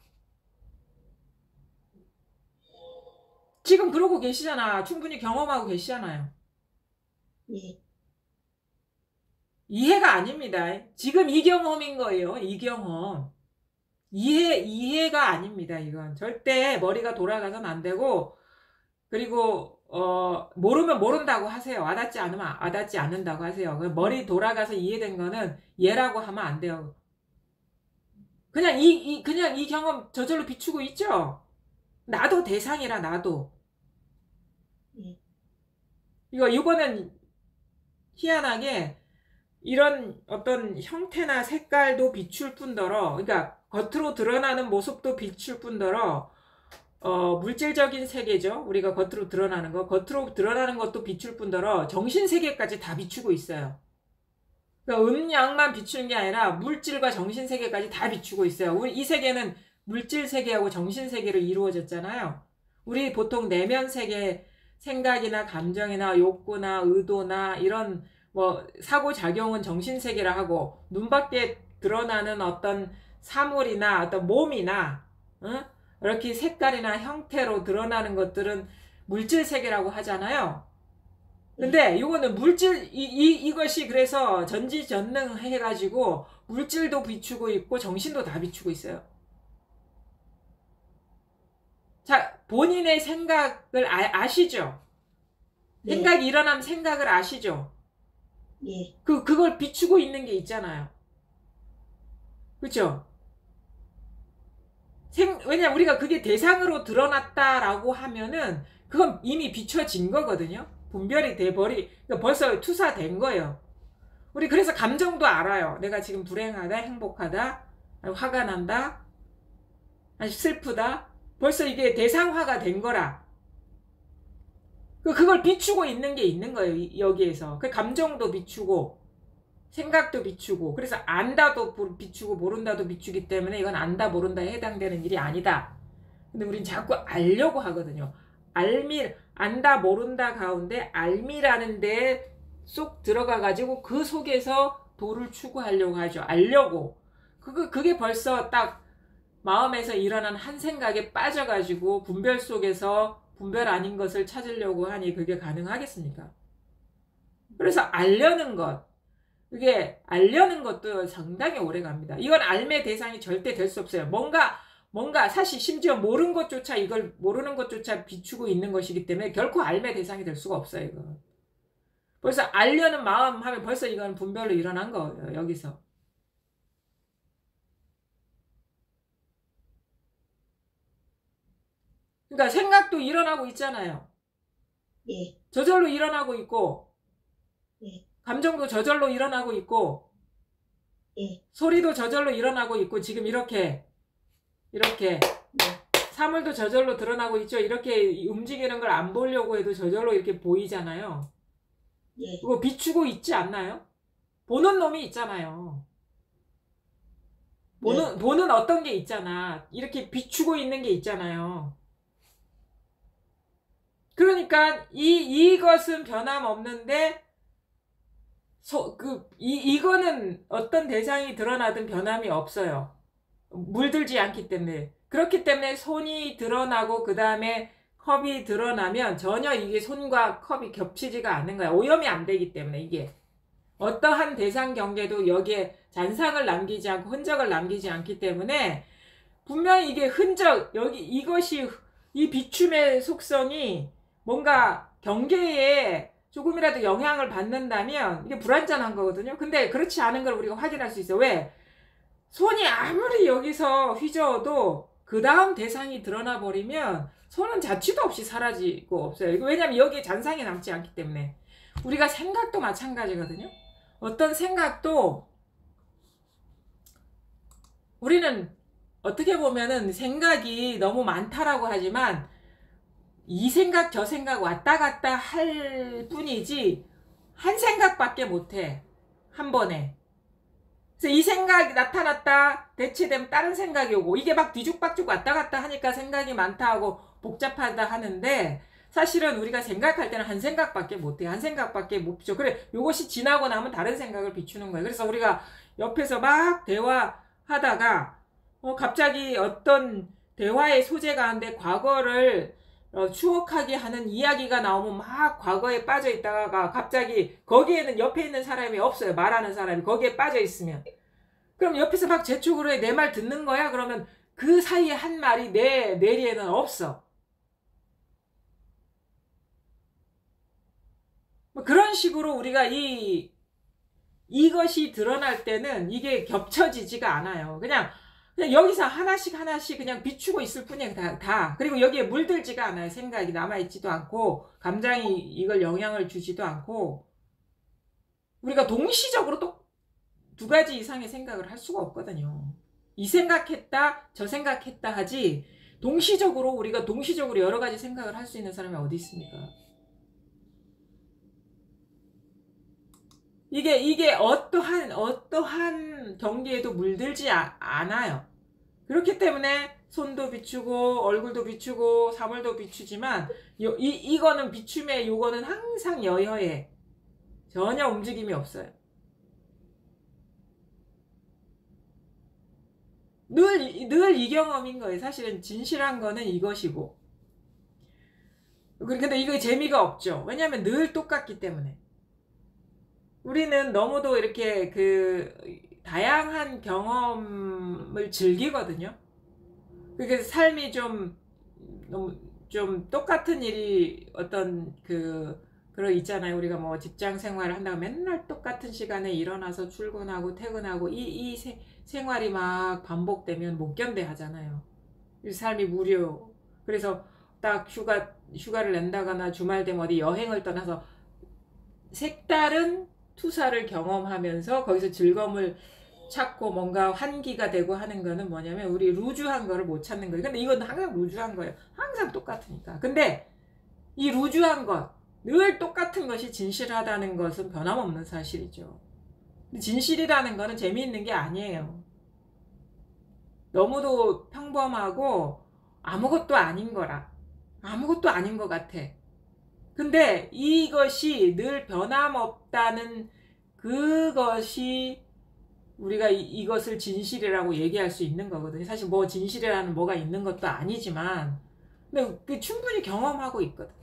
Speaker 2: 지금 그러고 계시잖아. 충분히 경험하고 계시잖아요.
Speaker 1: 예.
Speaker 2: 이해가 아닙니다. 지금 이 경험인 거예요. 이 경험. 이해가 아닙니다. 이건. 절대 머리가 돌아가선 안 되고, 그리고, 모르면 모른다고 하세요. 와닿지 않으면 와닿지 않는다고 하세요. 머리 돌아가서 이해된 거는 얘라고 하면 안 돼요. 그냥 그냥 이 경험 저절로 비추고 있죠? 나도 대상이라, 나도.
Speaker 1: 예.
Speaker 2: 이거는 희한하게 이런 어떤 형태나 색깔도 비출 뿐더러, 그러니까 겉으로 드러나는 모습도 비출 뿐더러, 물질적인 세계죠. 우리가 겉으로 드러나는 거. 겉으로 드러나는 것도 비출 뿐더러 정신 세계까지 다 비추고 있어요. 그러니까 음양만 비추는 게 아니라 물질과 정신 세계까지 다 비추고 있어요. 우리 이 세계는 물질 세계하고 정신 세계로 이루어졌잖아요. 우리 보통 내면 세계, 생각이나 감정이나 욕구나 의도나 이런 뭐 사고작용은 정신 세계라 하고, 눈밖에 드러나는 어떤 사물이나 어떤 몸이나 이렇게 색깔이나 형태로 드러나는 것들은 물질 세계라고 하잖아요. 근데 이거는 물질, 이것이 그래서 전지전능 해가지고 물질도 비추고 있고 정신도 다 비추고 있어요. 자, 본인의 생각을 아시죠?
Speaker 1: 네.
Speaker 2: 생각이 일어나면 생각을 아시죠?
Speaker 1: 예.
Speaker 2: 그걸 비추고 있는 게 있잖아요. 그쵸? 왜냐면 우리가 그게 대상으로 드러났다라고 하면은 그건 이미 비춰진 거거든요. 분별이 그러니까 벌써 투사된 거예요. 우리 그래서 감정도 알아요. 내가 지금 불행하다, 행복하다, 화가 난다, 아니 슬프다. 벌써 이게 대상화가 된 거라. 그걸 비추고 있는 게 있는 거예요. 여기에서. 그 감정도 비추고 생각도 비추고, 그래서 안다도 비추고 모른다도 비추기 때문에 이건 안다 모른다에 해당되는 일이 아니다. 근데 우린 자꾸 알려고 하거든요. 안다 모른다 가운데 알미라는 데 쏙 들어가 가지고 그 속에서 도를 추구하려고 하죠. 알려고. 그게 벌써 딱 마음에서 일어난 한 생각에 빠져 가지고 분별 속에서 분별 아닌 것을 찾으려고 하니 그게 가능하겠습니까? 그래서 알려는 것, 그게 알려는 것도 상당히 오래 갑니다. 이건 알매 대상이 절대 될 수 없어요. 뭔가 사실 심지어 모르는 것조차 비추고 있는 것이기 때문에 결코 알매 대상이 될 수가 없어요. 이거. 벌써 알려는 마음 하면 벌써 이건 분별로 일어난 거예요. 여기서. 그러니까 생각도 일어나고 있잖아요.
Speaker 1: 예.
Speaker 2: 저절로 일어나고 있고,
Speaker 1: 예.
Speaker 2: 감정도 저절로 일어나고 있고,
Speaker 1: 예.
Speaker 2: 소리도 저절로 일어나고 있고, 지금 이렇게 사물도 저절로 드러나고 있죠. 이렇게 움직이는 걸 안 보려고 해도 저절로 이렇게 보이잖아요.
Speaker 1: 예.
Speaker 2: 그거 비추고 있지 않나요? 보는 놈이 있잖아요. 보는 어떤 게 있잖아. 이렇게 비추고 있는 게 있잖아요. 그러니까 이것은 변함없는데 이거는 어떤 대상이 드러나든 변함이 없어요. 물들지 않기 때문에. 그렇기 때문에 손이 드러나고 그 다음에 컵이 드러나면 전혀 이게 손과 컵이 겹치지가 않는 거야. 오염이 안 되기 때문에. 이게 어떠한 대상 경계도 여기에 잔상을 남기지 않고 흔적을 남기지 않기 때문에 분명히 이게 흔적, 이것이 이 비춤의 속성이 뭔가 경계에 조금이라도 영향을 받는다면 이게 불완전한 거거든요. 근데 그렇지 않은 걸 우리가 확인할 수 있어요. 왜? 손이 아무리 여기서 휘저어도 그 다음 대상이 드러나 버리면 손은 자취도 없이 사라지고 없어요. 왜냐면 여기에 잔상이 남지 않기 때문에. 우리가 생각도 마찬가지거든요. 어떤 생각도 우리는 어떻게 보면은 생각이 너무 많다라고 하지만 이 생각 저 생각 왔다 갔다 할 뿐이지 한 생각밖에 못해. 한 번에. 그래서 이 생각이 나타났다 대체되면 다른 생각이 오고 이게 막 뒤죽박죽 왔다 갔다 하니까 생각이 많다 하고 복잡하다 하는데 사실은 우리가 생각할 때는 한 생각밖에 못해. 한 생각밖에 못 비춰. 그래 요것이 지나고 나면 다른 생각을 비추는 거예요. 그래서 우리가 옆에서 막 대화하다가 갑자기 어떤 대화의 소재 가운데 과거를 추억하게 하는 이야기가 나오면 막 과거에 빠져 있다가 갑자기 거기에는 옆에 있는 사람이 없어요. 말하는 사람이 거기에 빠져 있으면. 그럼 옆에서 막 재촉으로 내 말 듣는 거야? 그러면 그 사이에 한 말이 내 뇌리에는 없어. 뭐 그런 식으로 우리가 이것이 드러날 때는 이게 겹쳐지지가 않아요. 그냥 여기서 하나씩 그냥 비추고 있을 뿐이에요. 다. 그리고 여기에 물들지가 않아요. 생각이 남아있지도 않고, 감정이 이걸 영향을 주지도 않고, 우리가 동시적으로 또 두 가지 이상의 생각을 할 수가 없거든요. 이 생각했다, 저 생각했다 하지, 우리가 동시적으로 여러 가지 생각을 할 수 있는 사람이 어디 있습니까? 이게 어떠한 경계에도 물들지 않아요. 그렇기 때문에 손도 비추고 얼굴도 비추고 사물도 비추지만 이거는 비춤에 요거는 항상 여여해. 전혀 움직임이 없어요. 늘 이 경험인 거예요. 사실은 진실한 거는 이것이고. 근데 이거 재미가 없죠. 왜냐하면 늘 똑같기 때문에. 우리는 너무도 이렇게 다양한 경험을 즐기거든요. 그게 삶이 너무 똑같은 일이 그런 있잖아요. 우리가 뭐 직장 생활을 한다고 맨날 똑같은 시간에 일어나서 출근하고 퇴근하고 이 생활이 막 반복되면 못 견뎌 하잖아요. 삶이 무료. 그래서 딱 휴가를 낸다거나 주말 되면 어디 여행을 떠나서 색다른 투사를 경험하면서 거기서 즐거움을 찾고 뭔가 환기가 되고 하는 거는 뭐냐면 우리 루즈한 거를 못 찾는 거예요. 근데 이건 항상 루즈한 거예요. 항상 똑같으니까. 근데 이 루즈한 것, 늘 똑같은 것이 진실하다는 것은 변함없는 사실이죠. 진실이라는 거는 재미있는 게 아니에요. 너무도 평범하고 아무것도 아닌 거라. 아무것도 아닌 것 같아. 근데 이것이 늘 변함없다는 그것이 우리가 이것을 진실이라고 얘기할 수 있는 거거든요. 사실 뭐 진실이라는 뭐가 있는 것도 아니지만 근데 충분히 경험하고 있거든.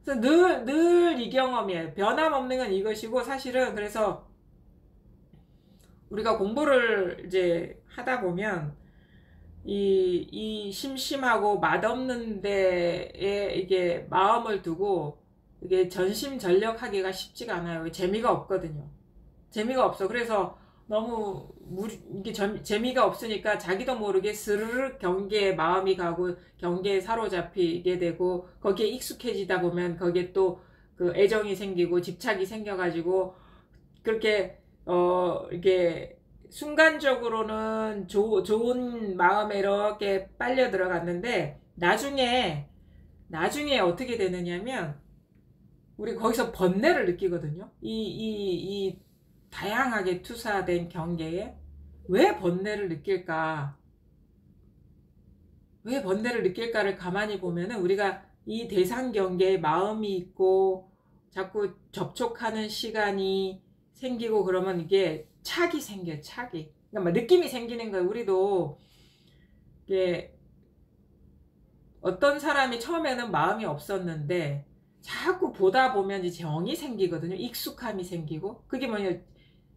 Speaker 2: 그래서 늘 이 경험이에요. 변함없는 건 이것이고 사실은 그래서 우리가 공부를 이제 하다 보면 이 심심하고 맛없는 데에 이게 마음을 두고 이게 전심전력하기가 쉽지가 않아요. 재미가 없거든요. 재미가 없어. 그래서 너무 이게 재미가 없으니까 자기도 모르게 스르륵 경계에 마음이 가고 경계에 사로잡히게 되고 거기에 익숙해지다 보면 거기에 또 그 애정이 생기고 집착이 생겨가지고 그렇게 이게 순간적으로는 좋은 마음에 이렇게 빨려 들어갔는데 나중에 어떻게 되느냐면 우리 거기서 번뇌를 느끼거든요. 이 다양하게 투사된 경계에 왜 번뇌를 느낄까? 왜 번뇌를 느낄까를 가만히 보면은 우리가 이 대상 경계에 마음이 있고 자꾸 접촉하는 시간이 생기고 그러면 이게 착이 생겨요. 착이. 그러니까 느낌이 생기는 거예요. 우리도 이게 어떤 사람이 처음에는 마음이 없었는데 자꾸 보다 보면 이제 정이 생기거든요. 익숙함이 생기고 그게 뭐냐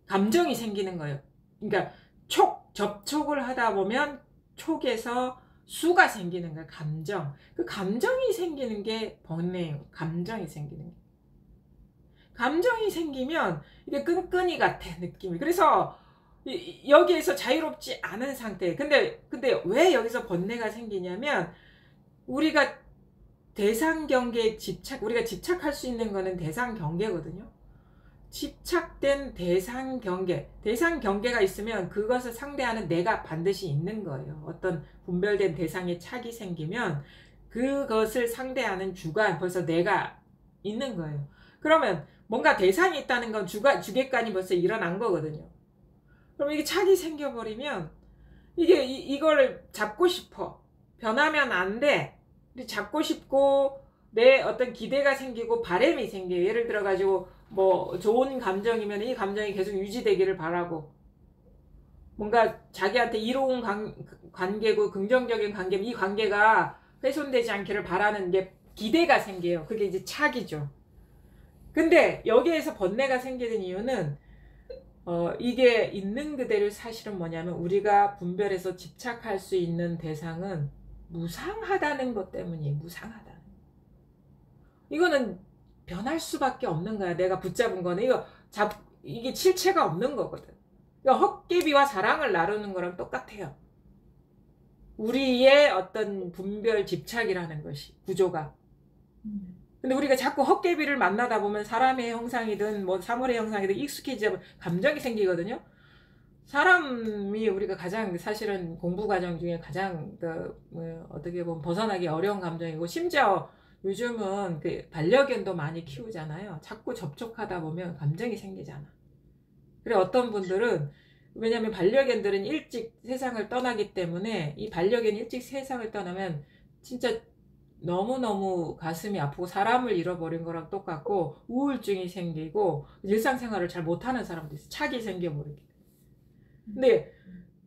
Speaker 2: 감정이 생기는 거예요. 그러니까 접촉을 하다 보면 촉에서 수가 생기는 거예요. 감정. 그 감정이 생기는 게 번뇌예요. 감정이 생기는 게. 감정이 생기면 이게 끈끈이 같아 느낌이. 그래서 여기에서 자유롭지 않은 상태. 근데 왜 여기서 번뇌가 생기냐면 우리가 대상 경계에 우리가 집착할 수 있는 거는 대상 경계거든요. 집착된 대상 경계가 있으면 그것을 상대하는 내가 반드시 있는 거예요. 어떤 분별된 대상에 착이 생기면 그것을 상대하는 주관, 벌써 내가 있는 거예요. 그러면 뭔가 대상이 있다는 건 주객관이 벌써 일어난 거거든요. 그럼 이게 착이 생겨버리면 이거를 잡고 싶어. 변하면 안 돼. 잡고 싶고 내 어떤 기대가 생기고 바람이 생겨요. 예를 들어 가지고 뭐 좋은 감정이면 이 감정이 계속 유지되기를 바라고, 뭔가 자기한테 이로운 관계고 긍정적인 관계면 이 관계가 훼손되지 않기를 바라는 게 기대가 생겨요. 그게 이제 착이죠. 근데 여기에서 번뇌가 생기는 이유는 이게 있는 그대로 사실은 뭐냐면 우리가 분별해서 집착할 수 있는 대상은 무상하다는 것 때문이에요. 무상하다. 이거는 변할 수밖에 없는 거야. 내가 붙잡은 거는 이게 실체가 없는 거거든. 그러니까 헛개비와 사랑을 나누는 거랑 똑같아요. 우리의 어떤 분별 집착이라는 것이 구조가. 근데 우리가 자꾸 헛개비를 만나다 보면 사람의 형상이든 뭐 사물의 형상이든 익숙해지면 감정이 생기거든요. 사람이 우리가 가장 사실은 공부 과정 중에 가장 어떻게 보면 벗어나기 어려운 감정이고, 심지어 요즘은 그 반려견도 많이 키우잖아요. 자꾸 접촉하다 보면 감정이 생기잖아. 그래 어떤 분들은, 왜냐면 반려견들은 일찍 세상을 떠나기 때문에 이 반려견이 일찍 세상을 떠나면 진짜 너무너무 가슴이 아프고 사람을 잃어버린 거랑 똑같고 우울증이 생기고 일상생활을 잘 못하는 사람도 있어요. 착이 생겨버리게. 근데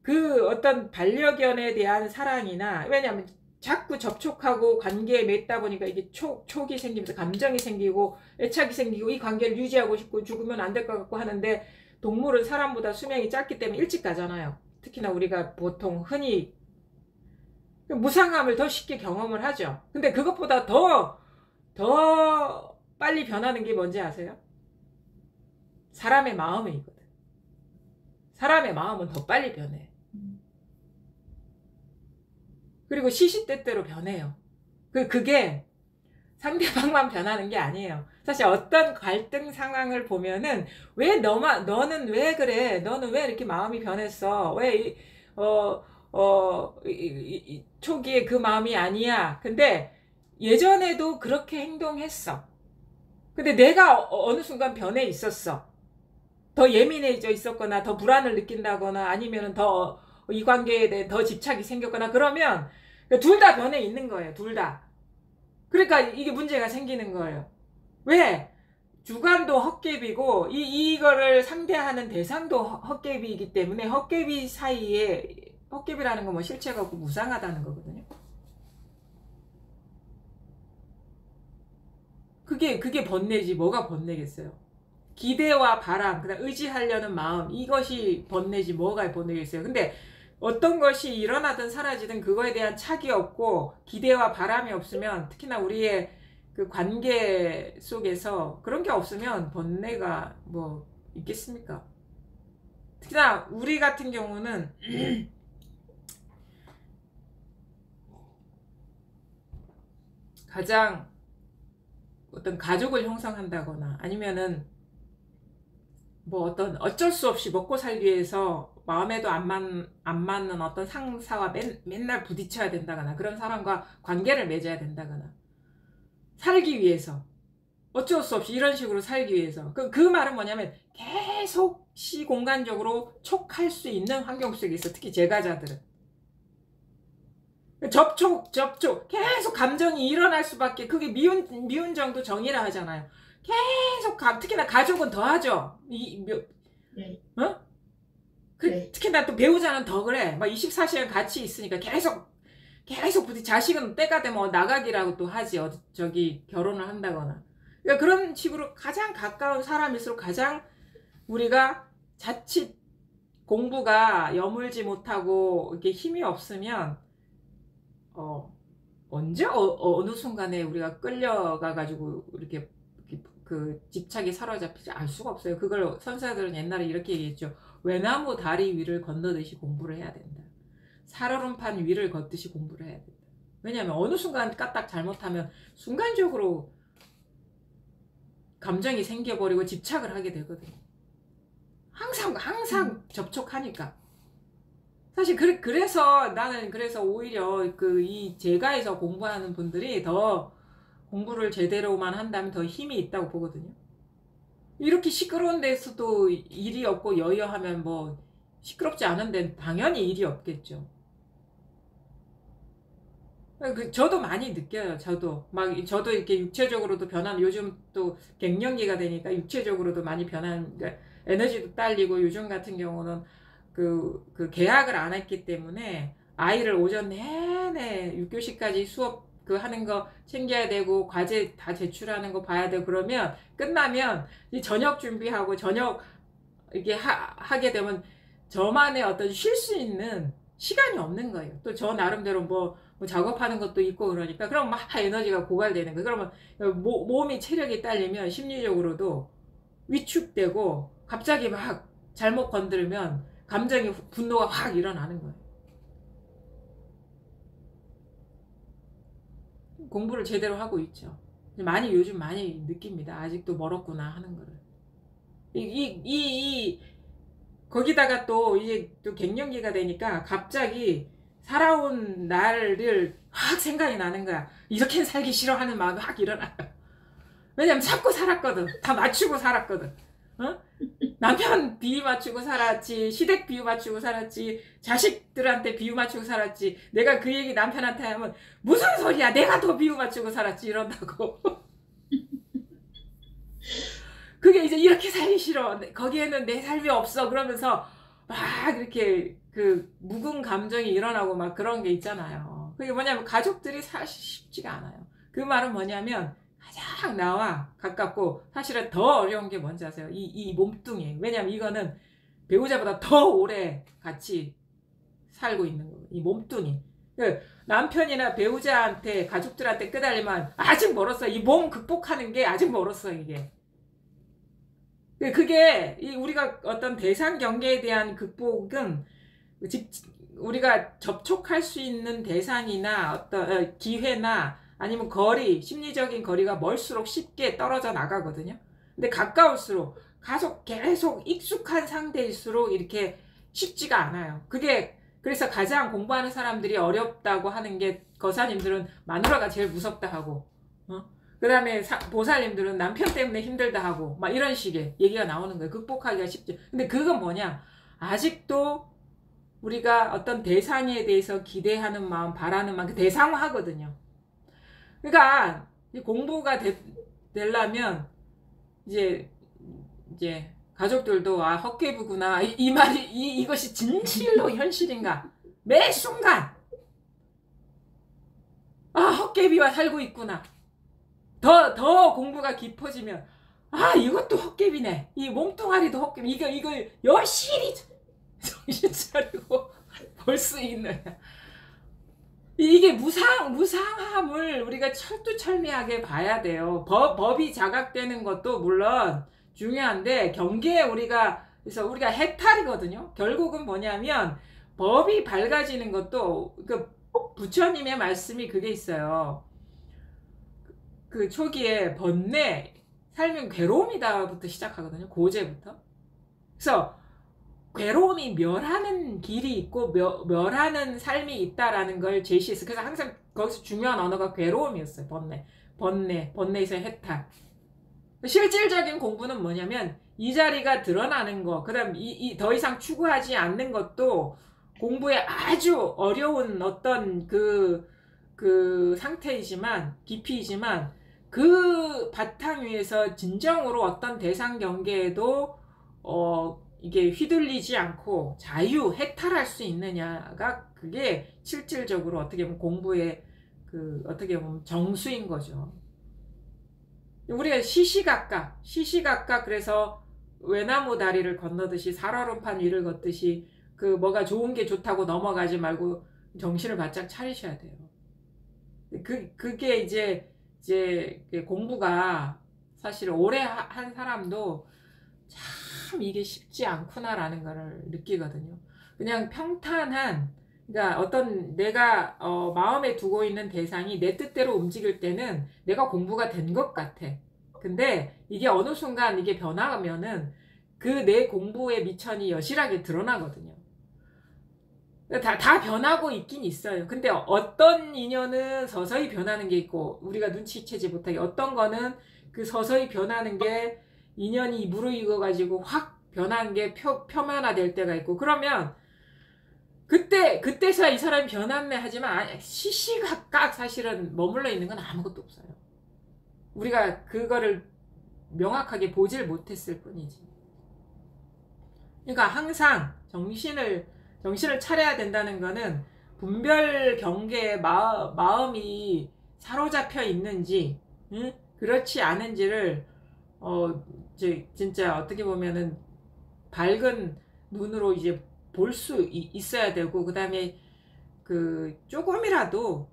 Speaker 2: 그 어떤 반려견에 대한 사랑이나, 왜냐하면 자꾸 접촉하고 관계에 맺다 보니까 이게 촉이 생기면서 감정이 생기고 애착이 생기고 이 관계를 유지하고 싶고 죽으면 안 될 것 같고 하는데, 동물은 사람보다 수명이 짧기 때문에 일찍 가잖아요. 특히나 우리가 보통 흔히 무상함을 더 쉽게 경험을 하죠. 근데 그것보다 더 빨리 변하는 게 뭔지 아세요? 사람의 마음이거든. 사람의 마음은 더 빨리 변해. 그리고 시시때때로 변해요. 그게 상대방만 변하는 게 아니에요. 사실 어떤 갈등 상황을 보면은 너는 왜 그래? 너는 왜 이렇게 마음이 변했어? 초기에 그 마음이 아니야. 근데 예전에도 그렇게 행동했어. 근데 내가 어느 순간 변해 있었어. 더 예민해져 있었거나 더 불안을 느낀다거나 아니면 더 이 관계에 대해 더 집착이 생겼거나 그러면 둘 다 변해 있는 거예요. 둘 다. 그러니까 이게 문제가 생기는 거예요. 왜? 주관도 헛개비고 이거를 상대하는 대상도 헛개비이기 때문에 헛개비 사이에, 헛개비라는 건 뭐 실체가 없고 무상하다는 거거든요. 그게 번뇌지. 뭐가 번뇌겠어요? 기대와 바람, 그다음 의지하려는 마음, 이것이 번뇌지 뭐가 번뇌겠어요. 근데 어떤 것이 일어나든 사라지든 그거에 대한 착이 없고 기대와 바람이 없으면, 특히나 우리의 그 관계 속에서 그런 게 없으면 번뇌가 뭐 있겠습니까? 특히나 우리 같은 경우는 가장 어떤 가족을 형성한다거나 아니면은 뭐 어쩔 수 없이 먹고 살기 위해서 마음에도 안 맞는 어떤 상사와 맨날 부딪혀야 된다거나 그런 사람과 관계를 맺어야 된다거나 살기 위해서 어쩔 수 없이 이런 식으로 살기 위해서 그 말은 뭐냐면 계속 시공간적으로 촉할 수 있는 환경 속에 있어. 특히 제가자들은 접촉 계속 감정이 일어날 수밖에. 그게 미운 정도 정의라 하잖아요. 계속 특히나 가족은 더 하죠.
Speaker 1: 네.
Speaker 2: 어?
Speaker 1: 네.
Speaker 2: 특히나 또 배우자는 더 그래. 막 24시간 같이 있으니까 계속 부딪. 자식은 때가 되면 나가기라고 또 하지. 저기 결혼을 한다거나. 그러니까 그런 식으로 가장 가까운 사람일수록 가장 우리가 자칫 공부가 여물지 못하고 이렇게 힘이 없으면 언제 어느 순간에 우리가 끌려가 가지고 이렇게 그 집착이 사로잡히지 알 수가 없어요. 그걸 선사들은 옛날에 이렇게 얘기했죠. 외나무 다리 위를 건너듯이 공부를 해야 된다. 살얼음판 위를 걷듯이 공부를 해야 된다. 왜냐하면 어느 순간 까딱 잘못하면 순간적으로 감정이 생겨버리고 집착을 하게 되거든요. 항상 접촉하니까. 사실 그래서 나는 오히려 이 제가에서 공부하는 분들이 더 공부를 제대로만 한다면 더 힘이 있다고 보거든요. 이렇게 시끄러운 데서도 일이 없고 여여하면 뭐 시끄럽지 않은 데는 당연히 일이 없겠죠. 저도 많이 느껴요. 저도 이렇게 육체적으로도 요즘 또 갱년기가 되니까 육체적으로도 많이 그러니까 에너지도 딸리고, 요즘 같은 경우는 계약을 안 했기 때문에 아이를 오전 내내 6교시까지 수업 하는 거 챙겨야 되고, 과제 다 제출하는 거 봐야 되고, 그러면 끝나면 저녁 준비하고 저녁 이렇게 하게 되면 저만의 어떤 쉴 수 있는 시간이 없는 거예요. 또 저 나름대로 뭐 작업하는 것도 있고 그러니까, 그럼 막 에너지가 고갈되는 거예요. 그러면 몸이 체력이 딸리면 심리적으로도 위축되고, 갑자기 막 잘못 건드리면 분노가 확 일어나는 거예요. 공부를 제대로 하고 있죠. 요즘 많이 느낍니다. 아직도 멀었구나 하는 거를. 거기다가 또 이제 또 갱년기가 되니까 갑자기 살아온 나를 확 생각이 나는 거야. 이렇게는 살기 싫어하는 마음이 확 일어나요. 왜냐면 자꾸 살았거든. 다 맞추고 살았거든. 어? 남편 비유 맞추고 살았지, 시댁 비유 맞추고 살았지, 자식들한테 비유 맞추고 살았지. 내가 그 얘기 남편한테 하면 무슨 소리야, 내가 더 비유 맞추고 살았지 이런다고. 그게 이제 이렇게 살기 싫어, 거기에는 내 삶이 없어, 그러면서 막 이렇게 묵은 감정이 일어나고 막 그런 게 있잖아요. 그게 뭐냐면 가족들이 사실 쉽지가 않아요. 그 말은 뭐냐면 가장 나와 가깝고, 사실은 더 어려운 게 뭔지 아세요? 이 몸뚱이. 왜냐면 이거는 배우자보다 더 오래 같이 살고 있는 거예요. 이 몸뚱이. 남편이나 배우자한테, 가족들한테 끄달리면 아직 멀었어. 이 몸 극복하는 게 아직 멀었어, 이게. 그게 우리가 어떤 대상 경계에 대한 극복은 우리가 접촉할 수 있는 대상이나 어떤 기회나 아니면 심리적인 거리가 멀수록 쉽게 떨어져 나가거든요. 근데 가까울수록, 계속 익숙한 상대일수록 이렇게 쉽지가 않아요. 그래서 가장 공부하는 사람들이 어렵다고 하는 게, 거사님들은 마누라가 제일 무섭다 하고, 그 다음에 보살님들은 남편 때문에 힘들다 하고, 막 이런 식의 얘기가 나오는 거예요. 극복하기가 쉽지. 근데 그건 뭐냐? 아직도 우리가 어떤 대상에 대해서 기대하는 마음, 바라는 마음, 대상화하거든요. 그러니까 공부가 되려면 이제 가족들도 헛개부구나, 이 말이 이것이 진실로 현실인가, 매 순간 헛개비와 살고 있구나. 더 공부가 깊어지면 이것도 헛개비네, 이 몸뚱아리도 헛개비, 이거 여실히 정신 차리고 볼 수 있느냐. 이게 무상함을 우리가 철두철미하게 봐야 돼요. 법이 자각되는 것도 물론 중요한데, 그래서 우리가 해탈이거든요. 결국은 뭐냐면, 법이 밝아지는 것도, 부처님의 말씀이 그게 있어요. 초기에 삶은 괴로움이다부터 시작하거든요. 고제부터. 그래서 괴로움이 멸하는 길이 있고 멸하는 삶이 있다라는 걸 제시했어요. 그래서 항상 거기서 중요한 언어가 괴로움이었어요. 번뇌에서의 해탈. 실질적인 공부는 뭐냐면, 이 자리가 드러나는 거, 그 다음 더 이상 추구하지 않는 것도 공부에 아주 어려운 어떤 상태이지만, 깊이이지만, 그 바탕 위에서 진정으로 어떤 대상 경계에도 이게 휘둘리지 않고 해탈할 수 있느냐가, 그게 실질적으로 어떻게 보면 공부의 어떻게 보면 정수인 거죠. 우리가 시시각각 그래서 외나무 다리를 건너듯이, 살얼음판 위를 걷듯이 뭐가 좋은 게 좋다고 넘어가지 말고 정신을 바짝 차리셔야 돼요. 그게 이제 공부가 사실 오래 한 사람도 참 이게 쉽지 않구나라는 걸 느끼거든요. 그냥 평탄한, 그러니까 어떤 내가 마음에 두고 있는 대상이 내 뜻대로 움직일 때는 내가 공부가 된 것 같아. 근데 이게 어느 순간 이게 변화하면은 그 내 공부의 미천이 여실하게 드러나거든요. 다 변하고 있긴 있어요. 근데 어떤 인연은 서서히 변하는 게 있고 우리가 눈치채지 못하게, 어떤 거는 그 서서히 변하는 게 인연이 무르익어 가지고 확 변한 게 표면화될 때가 있고, 그러면 그때서야 이 사람이 변했네 하지만 시시각각 사실은 머물러 있는 건 아무것도 없어요. 우리가 그거를 명확하게 보질 못했을 뿐이지. 그러니까 항상 정신을 차려야 된다는 거는 분별 경계에 마음이 사로잡혀 있는지, 응? 그렇지 않은지를 진짜 어떻게 보면은 밝은 눈으로 이제 볼 수 있어야 되고, 그 다음에 그 조금이라도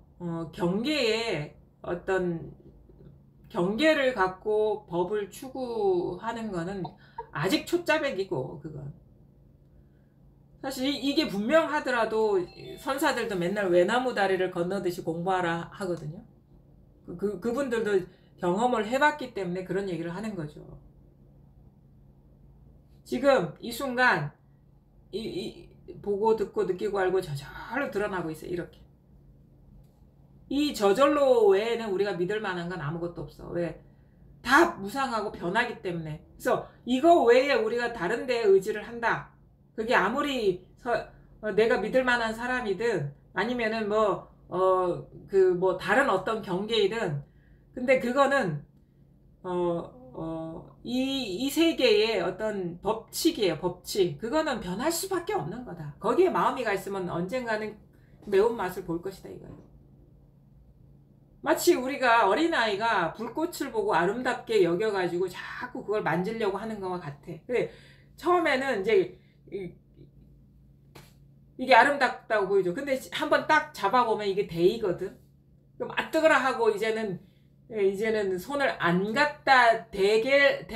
Speaker 2: 경계에 어떤 경계를 갖고 법을 추구하는 거는 아직 초짜배기고, 그건 사실 이게 분명하더라도 선사들도 맨날 외나무 다리를 건너듯이 공부하라 하거든요. 그분들도 경험을 해봤기 때문에 그런 얘기를 하는 거죠. 지금 이 순간 보고 듣고 느끼고 알고 저절로 드러나고 있어요. 이렇게 이 저절로 외에는 우리가 믿을 만한 건 아무것도 없어. 왜? 다 무상하고 변하기 때문에. 그래서 이거 외에 우리가 다른 데에 의지를 한다, 그게 아무리 내가 믿을 만한 사람이든 아니면은 다른 어떤 경계이든, 근데 그거는 이 세계의 어떤 법칙이에요. 법칙. 그거는 변할 수밖에 없는 거다. 거기에 마음이 가 있으면 언젠가는 매운맛을 볼 것이다, 이거예요. 마치 우리가 어린아이가 불꽃을 보고 아름답게 여겨가지고 자꾸 그걸 만지려고 하는 것과 같아. 근데 처음에는 이제 이게 아름답다고 보이죠. 근데 한번 딱 잡아보면 이게 데이거든. 그럼 아 뜨거라 하고 이제는 손을 안 갖다 대게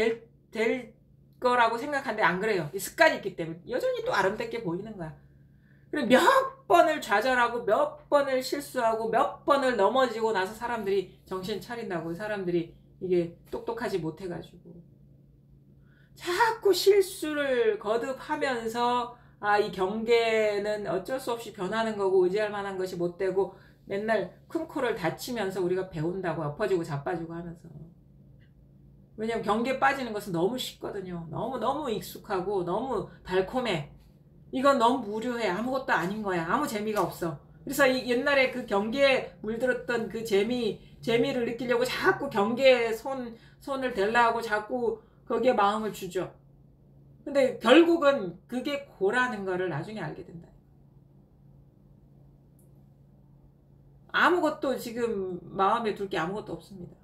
Speaker 2: 될 거라고 생각하는데 안 그래요. 습관이 있기 때문에 여전히 또 아름답게 보이는 거야. 그리고 몇 번을 좌절하고 몇 번을 실수하고 몇 번을 넘어지고 나서 사람들이 정신 차린다고. 사람들이 이게 똑똑하지 못해가지고 자꾸 실수를 거듭하면서 이 경계는 어쩔 수 없이 변하는 거고 의지할 만한 것이 못 되고, 맨날 큰 코를 다치면서 우리가 배운다고 엎어지고 자빠지고 하면서. 왜냐면 경계에 빠지는 것은 너무 쉽거든요. 너무 익숙하고 너무 달콤해. 이건 너무 무료해. 아무것도 아닌 거야. 아무 재미가 없어. 그래서 옛날에 그 경계에 물들었던 그 재미를 느끼려고 자꾸 경계에 손을 대려고 자꾸 거기에 마음을 주죠. 근데 결국은 그게 고라는 거를 나중에 알게 된다. 아무것도 지금 마음에 둘 게 아무것도 없습니다.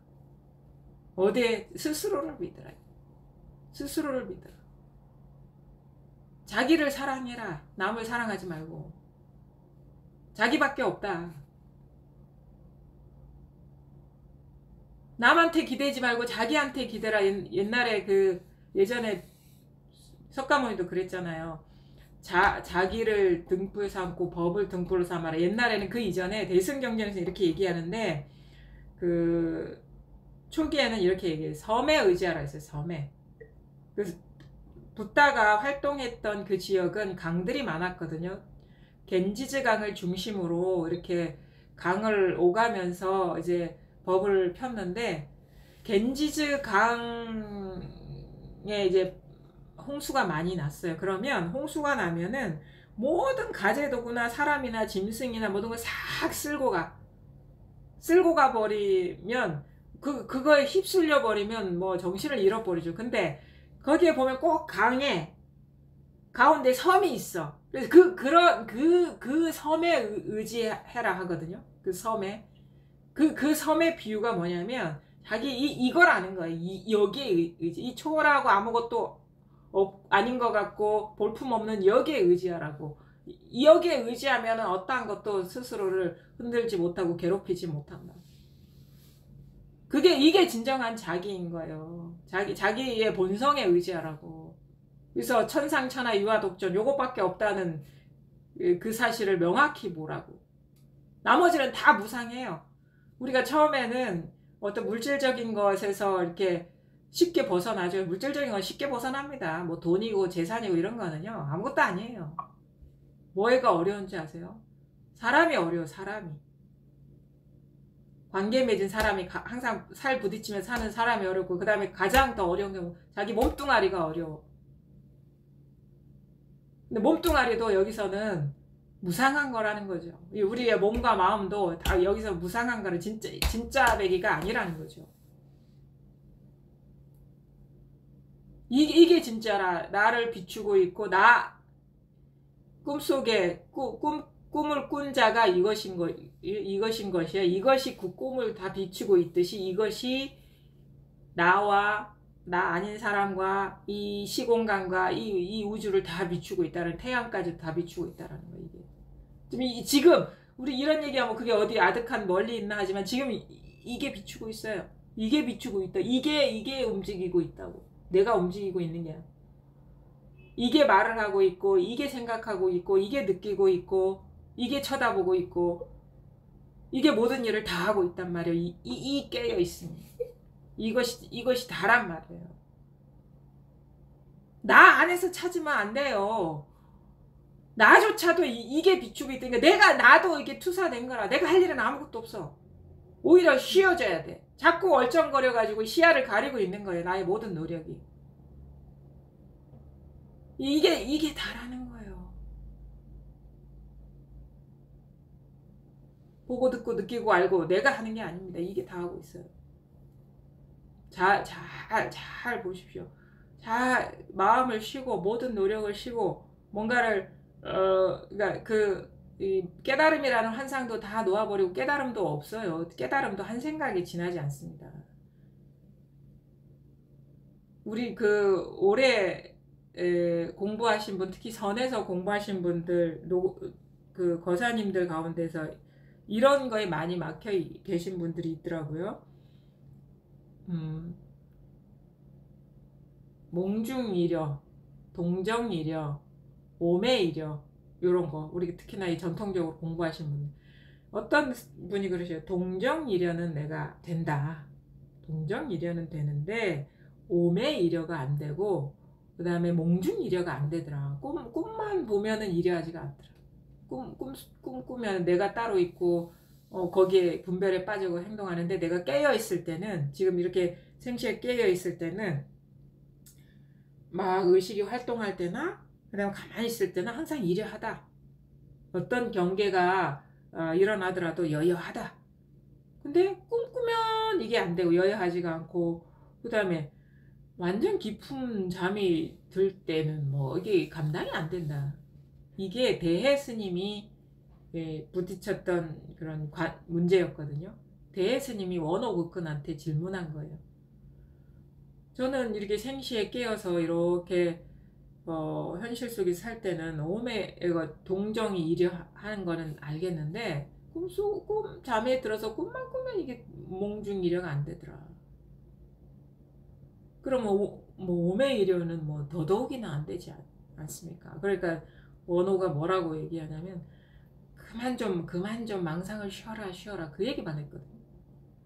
Speaker 2: 어디에 스스로를 믿으라. 스스로를 믿으라. 자기를 사랑해라. 남을 사랑하지 말고. 자기밖에 없다. 남한테 기대지 말고 자기한테 기대라. 옛날에 예전에 석가모니도 그랬잖아요. 자기를 등불 삼고 법을 등불로 삼아라. 옛날에는 그 이전에 대승경전에서 이렇게 얘기하는데, 초기에는 이렇게 얘기해요. 섬에 의지하라 했어요. 섬에. 그래서 붓다가 활동했던 그 지역은 강들이 많았거든요. 겐지즈 강을 중심으로 이렇게 강을 오가면서 이제 법을 폈는데, 겐지즈 강에 이제 홍수가 많이 났어요. 그러면 홍수가 나면은 모든 가재도구나 사람이나 짐승이나 모든 걸 싹 쓸고 가 버리면 그거에 휩쓸려 버리면 뭐 정신을 잃어버리죠. 근데 거기에 보면 꼭 강에 가운데 섬이 있어. 그래서 그 섬에 의지해라 하거든요. 그 섬에 그 섬의 비유가 뭐냐면 자기 이걸 아는 거예요. 여기에 의지. 이 초월하고 아무것도 아닌 것 같고 볼품없는 여기에 의지하라고. 여기에 의지하면 어떠한 것도 스스로를 흔들지 못하고 괴롭히지 못한다. 이게 진정한 자기인 거예요. 자기의 본성에 의지하라고. 그래서 천상천하 유아독존 요것밖에 없다는 그 사실을 명확히 보라고. 나머지는 다 무상해요. 우리가 처음에는 어떤 물질적인 것에서 이렇게 쉽게 벗어나죠. 물질적인 건 쉽게 벗어납니다. 뭐 돈이고 재산이고 이런 거는요. 아무것도 아니에요. 뭐가 어려운지 아세요? 사람이 어려워, 사람이. 관계 맺은 사람이 항상 살 부딪히며 사는 사람이 어렵고, 그 다음에 가장 더 어려운 게 자기 몸뚱아리가 어려워. 근데 몸뚱아리도 여기서는 무상한 거라는 거죠. 우리의 몸과 마음도 다 여기서 무상한 거는 진짜 배기가 아니라는 거죠. 이게 진짜라. 나를 비추고 있고, 꿈속에 꿈을 꾼 자가 이것인 것이야. 이것이 그 꿈을 다 비추고 있듯이, 이것이 나와 나 아닌 사람과 이 시공간과 이 우주를 다 비추고 있다는, 태양까지 다 비추고 있다는 거예요. 지금 우리 이런 얘기하면 그게 어디 아득한 멀리 있나 하지만, 지금 이게 비추고 있어요. 이게 비추고 있다. 이게 움직이고 있다고. 내가 움직이고 있는 게 아니야. 이게 말을 하고 있고, 이게 생각하고 있고, 이게 느끼고 있고, 이게 쳐다보고 있고, 이게 모든 일을 다 하고 있단 말이에요. 이 깨어 있으니. 이것이 다란 말이에요. 나 안에서 찾으면 안 돼요. 나조차도 이게 비추고 있으니까, 나도 이게 투사된 거라. 내가 할 일은 아무것도 없어. 오히려 쉬어져야 돼. 자꾸 얼쩡거려가지고 시야를 가리고 있는 거예요. 나의 모든 노력이. 이게 다라는 거예요. 보고 듣고 느끼고 알고 내가 하는 게 아닙니다. 이게 다 하고 있어요. 잘 보십시오. 잘 마음을 쉬고 모든 노력을 쉬고 뭔가를 그러니까 이 깨달음이라는 환상도 다 놓아버리고, 깨달음도 없어요. 깨달음도 한 생각이 지나지 않습니다. 우리 올해 공부하신 분, 특히 선에서 공부하신 분들, 그 거사님들 가운데서 이런 거에 많이 막혀 계신 분들이 있더라고요. 몽중이려, 동정이려, 오매이려, 요런 거, 우리 특히나 이 전통적으로 공부하신 분, 어떤 분이 그러셔요. 동정이려는 내가 된다. 동정이려는 되는데 오매이려가 안 되고, 그 다음에 몽중이려가 안 되더라. 꿈만 보면은 이려하지가 않더라. 꿈 꾸면 내가 따로 있고 거기에 분별에 빠지고 행동하는데, 내가 깨어 있을 때는, 지금 이렇게 생시에 깨어 있을 때는 막 의식이 활동할 때나, 그 다음에 가만히 있을 때는 항상 이려하다. 어떤 경계가 일어나더라도 여여하다. 근데 꿈꾸면 이게 안 되고 여여하지가 않고, 그 다음에 완전 깊은 잠이 들 때는 뭐 이게 감당이 안 된다. 이게 대해 스님이 부딪혔던 그런 문제였거든요. 대해 스님이 원오극근한테 질문한 거예요. 저는 이렇게 생시에 깨어서 이렇게 현실 속에 살 때는 동정이 이려 하는 거는 알겠는데, 잠에 들어서 꿈만 꾸면 이게 몽중이려가 안 되더라. 그러면 오매이려는 뭐 더더욱이나 안 되지 않습니까? 그러니까 원호가 뭐라고 얘기하냐면, 그만 좀 망상을 쉬어라 그 얘기만 했거든요.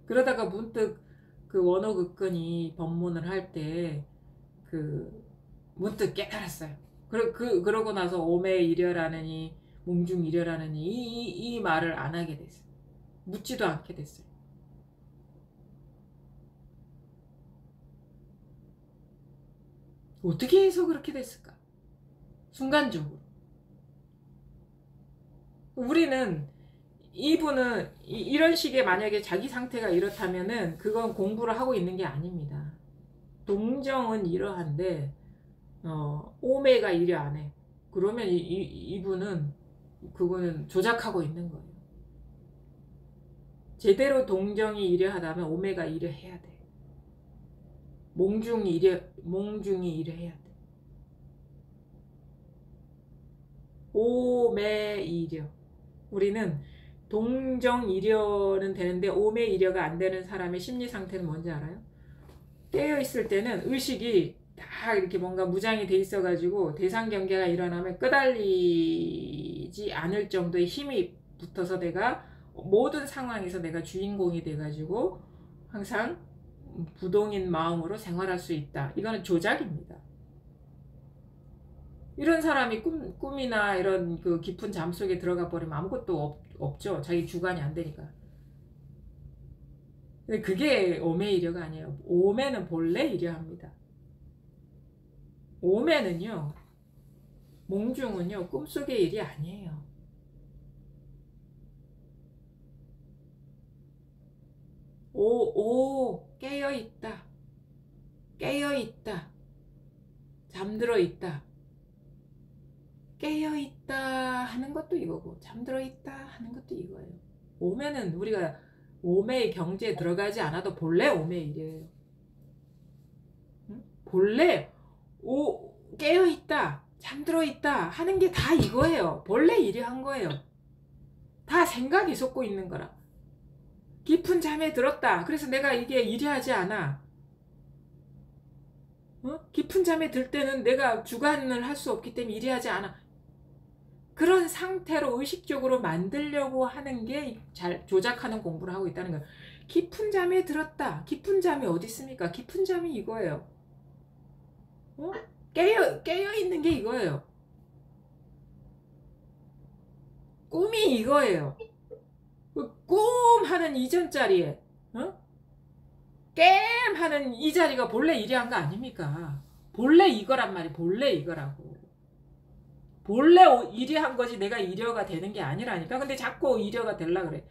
Speaker 2: 그러다가 문득 그 원호극근이 법문을 할 때 문득 깨달았어요. 그러고 나서 오매이려라느니 몽중이려라느니 이 말을 안 하게 됐어요. 묻지도 않게 됐어요. 어떻게 해서 그렇게 됐을까? 순간적으로. 우리는, 이분은 이런 식의, 만약에 자기 상태가 이렇다면은 그건 공부를 하고 있는 게 아닙니다. 동정은 이러한데 오매가 이려 안 해. 그러면 이분은 그거는 조작하고 있는 거예요. 제대로 동정이 이려하다면 오매가 이려해야 돼. 몽중이 이려해야 돼. 오매이려. 우리는 동정이려는 되는데 오매이려가 안 되는 사람의 심리 상태는 뭔지 알아요? 깨어 있을 때는 의식이 다 이렇게 뭔가 무장이 돼 있어 가지고 대상 경계가 일어나면 끄달리지 않을 정도의 힘이 붙어서 내가 모든 상황에서 내가 주인공이 돼 가지고 항상 부동인 마음으로 생활할 수 있다. 이거는 조작입니다. 이런 사람이 꿈이나 이런 그 깊은 잠 속에 들어가 버리면 아무것도 없죠. 자기 주관이 안 되니까. 근데 그게 오매이려가 아니에요. 오매는 본래 이려합니다. 오매는요, 몽중은요, 꿈속의 일이 아니에요. 깨어있다. 깨어있다. 잠들어있다. 깨어있다 하는 것도 이거고, 잠들어있다 하는 것도 이거예요. 오매는 우리가 오매의 경지에 들어가지 않아도 본래 오매의 일이에요. 응? 본래 깨어있다, 잠들어있다 하는 게 다 이거예요. 본래 이래한 거예요. 다 생각이 솟고 있는 거라. 깊은 잠에 들었다. 그래서 내가 이게 이래하지 않아. 깊은 잠에 들 때는 내가 주관을 할 수 없기 때문에 이래하지 않아. 그런 상태로 의식적으로 만들려고 하는 게 잘 조작하는 공부를 하고 있다는 거예요. 깊은 잠에 들었다. 깊은 잠이 어디 있습니까? 깊은 잠이 이거예요. 깨어 있는 게 이거예요. 꿈이 이거예요. 꿈 하는 이전 자리에 깸 하는 이 자리가 본래 이래한 거 아닙니까? 본래 이거란 말이 본래 이거라고. 본래 이래한 거지 내가 이려가 되는 게 아니라니까. 근데 자꾸 이려가 되려 그래.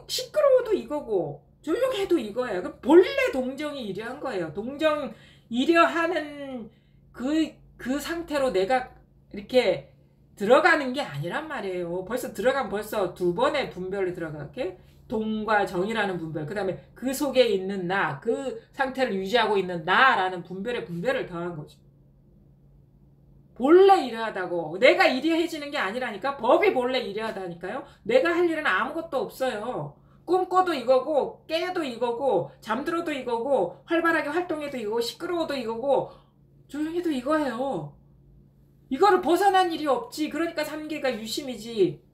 Speaker 2: 시끄러워도 이거고 조용해도 이거예요. 그럼 본래 동정이 이려한 거예요. 동정 이려하는 그 상태로 내가 이렇게 들어가는 게 아니란 말이에요. 벌써 들어가면 벌써 두 번의 분별이 들어가게. 동과 정이라는 분별, 그 다음에 그 속에 있는 나, 그 상태를 유지하고 있는 나라는 분별을 더한 거죠. 본래 이래하다고. 내가 이래해지는 게 아니라니까. 법이 본래 이래하다니까요. 내가 할 일은 아무것도 없어요. 꿈꿔도 이거고, 깨도 이거고, 잠들어도 이거고, 활발하게 활동해도 이거고, 시끄러워도 이거고, 조용해도 이거예요. 이거를 벗어난 일이 없지. 그러니까 3계가 유심이지.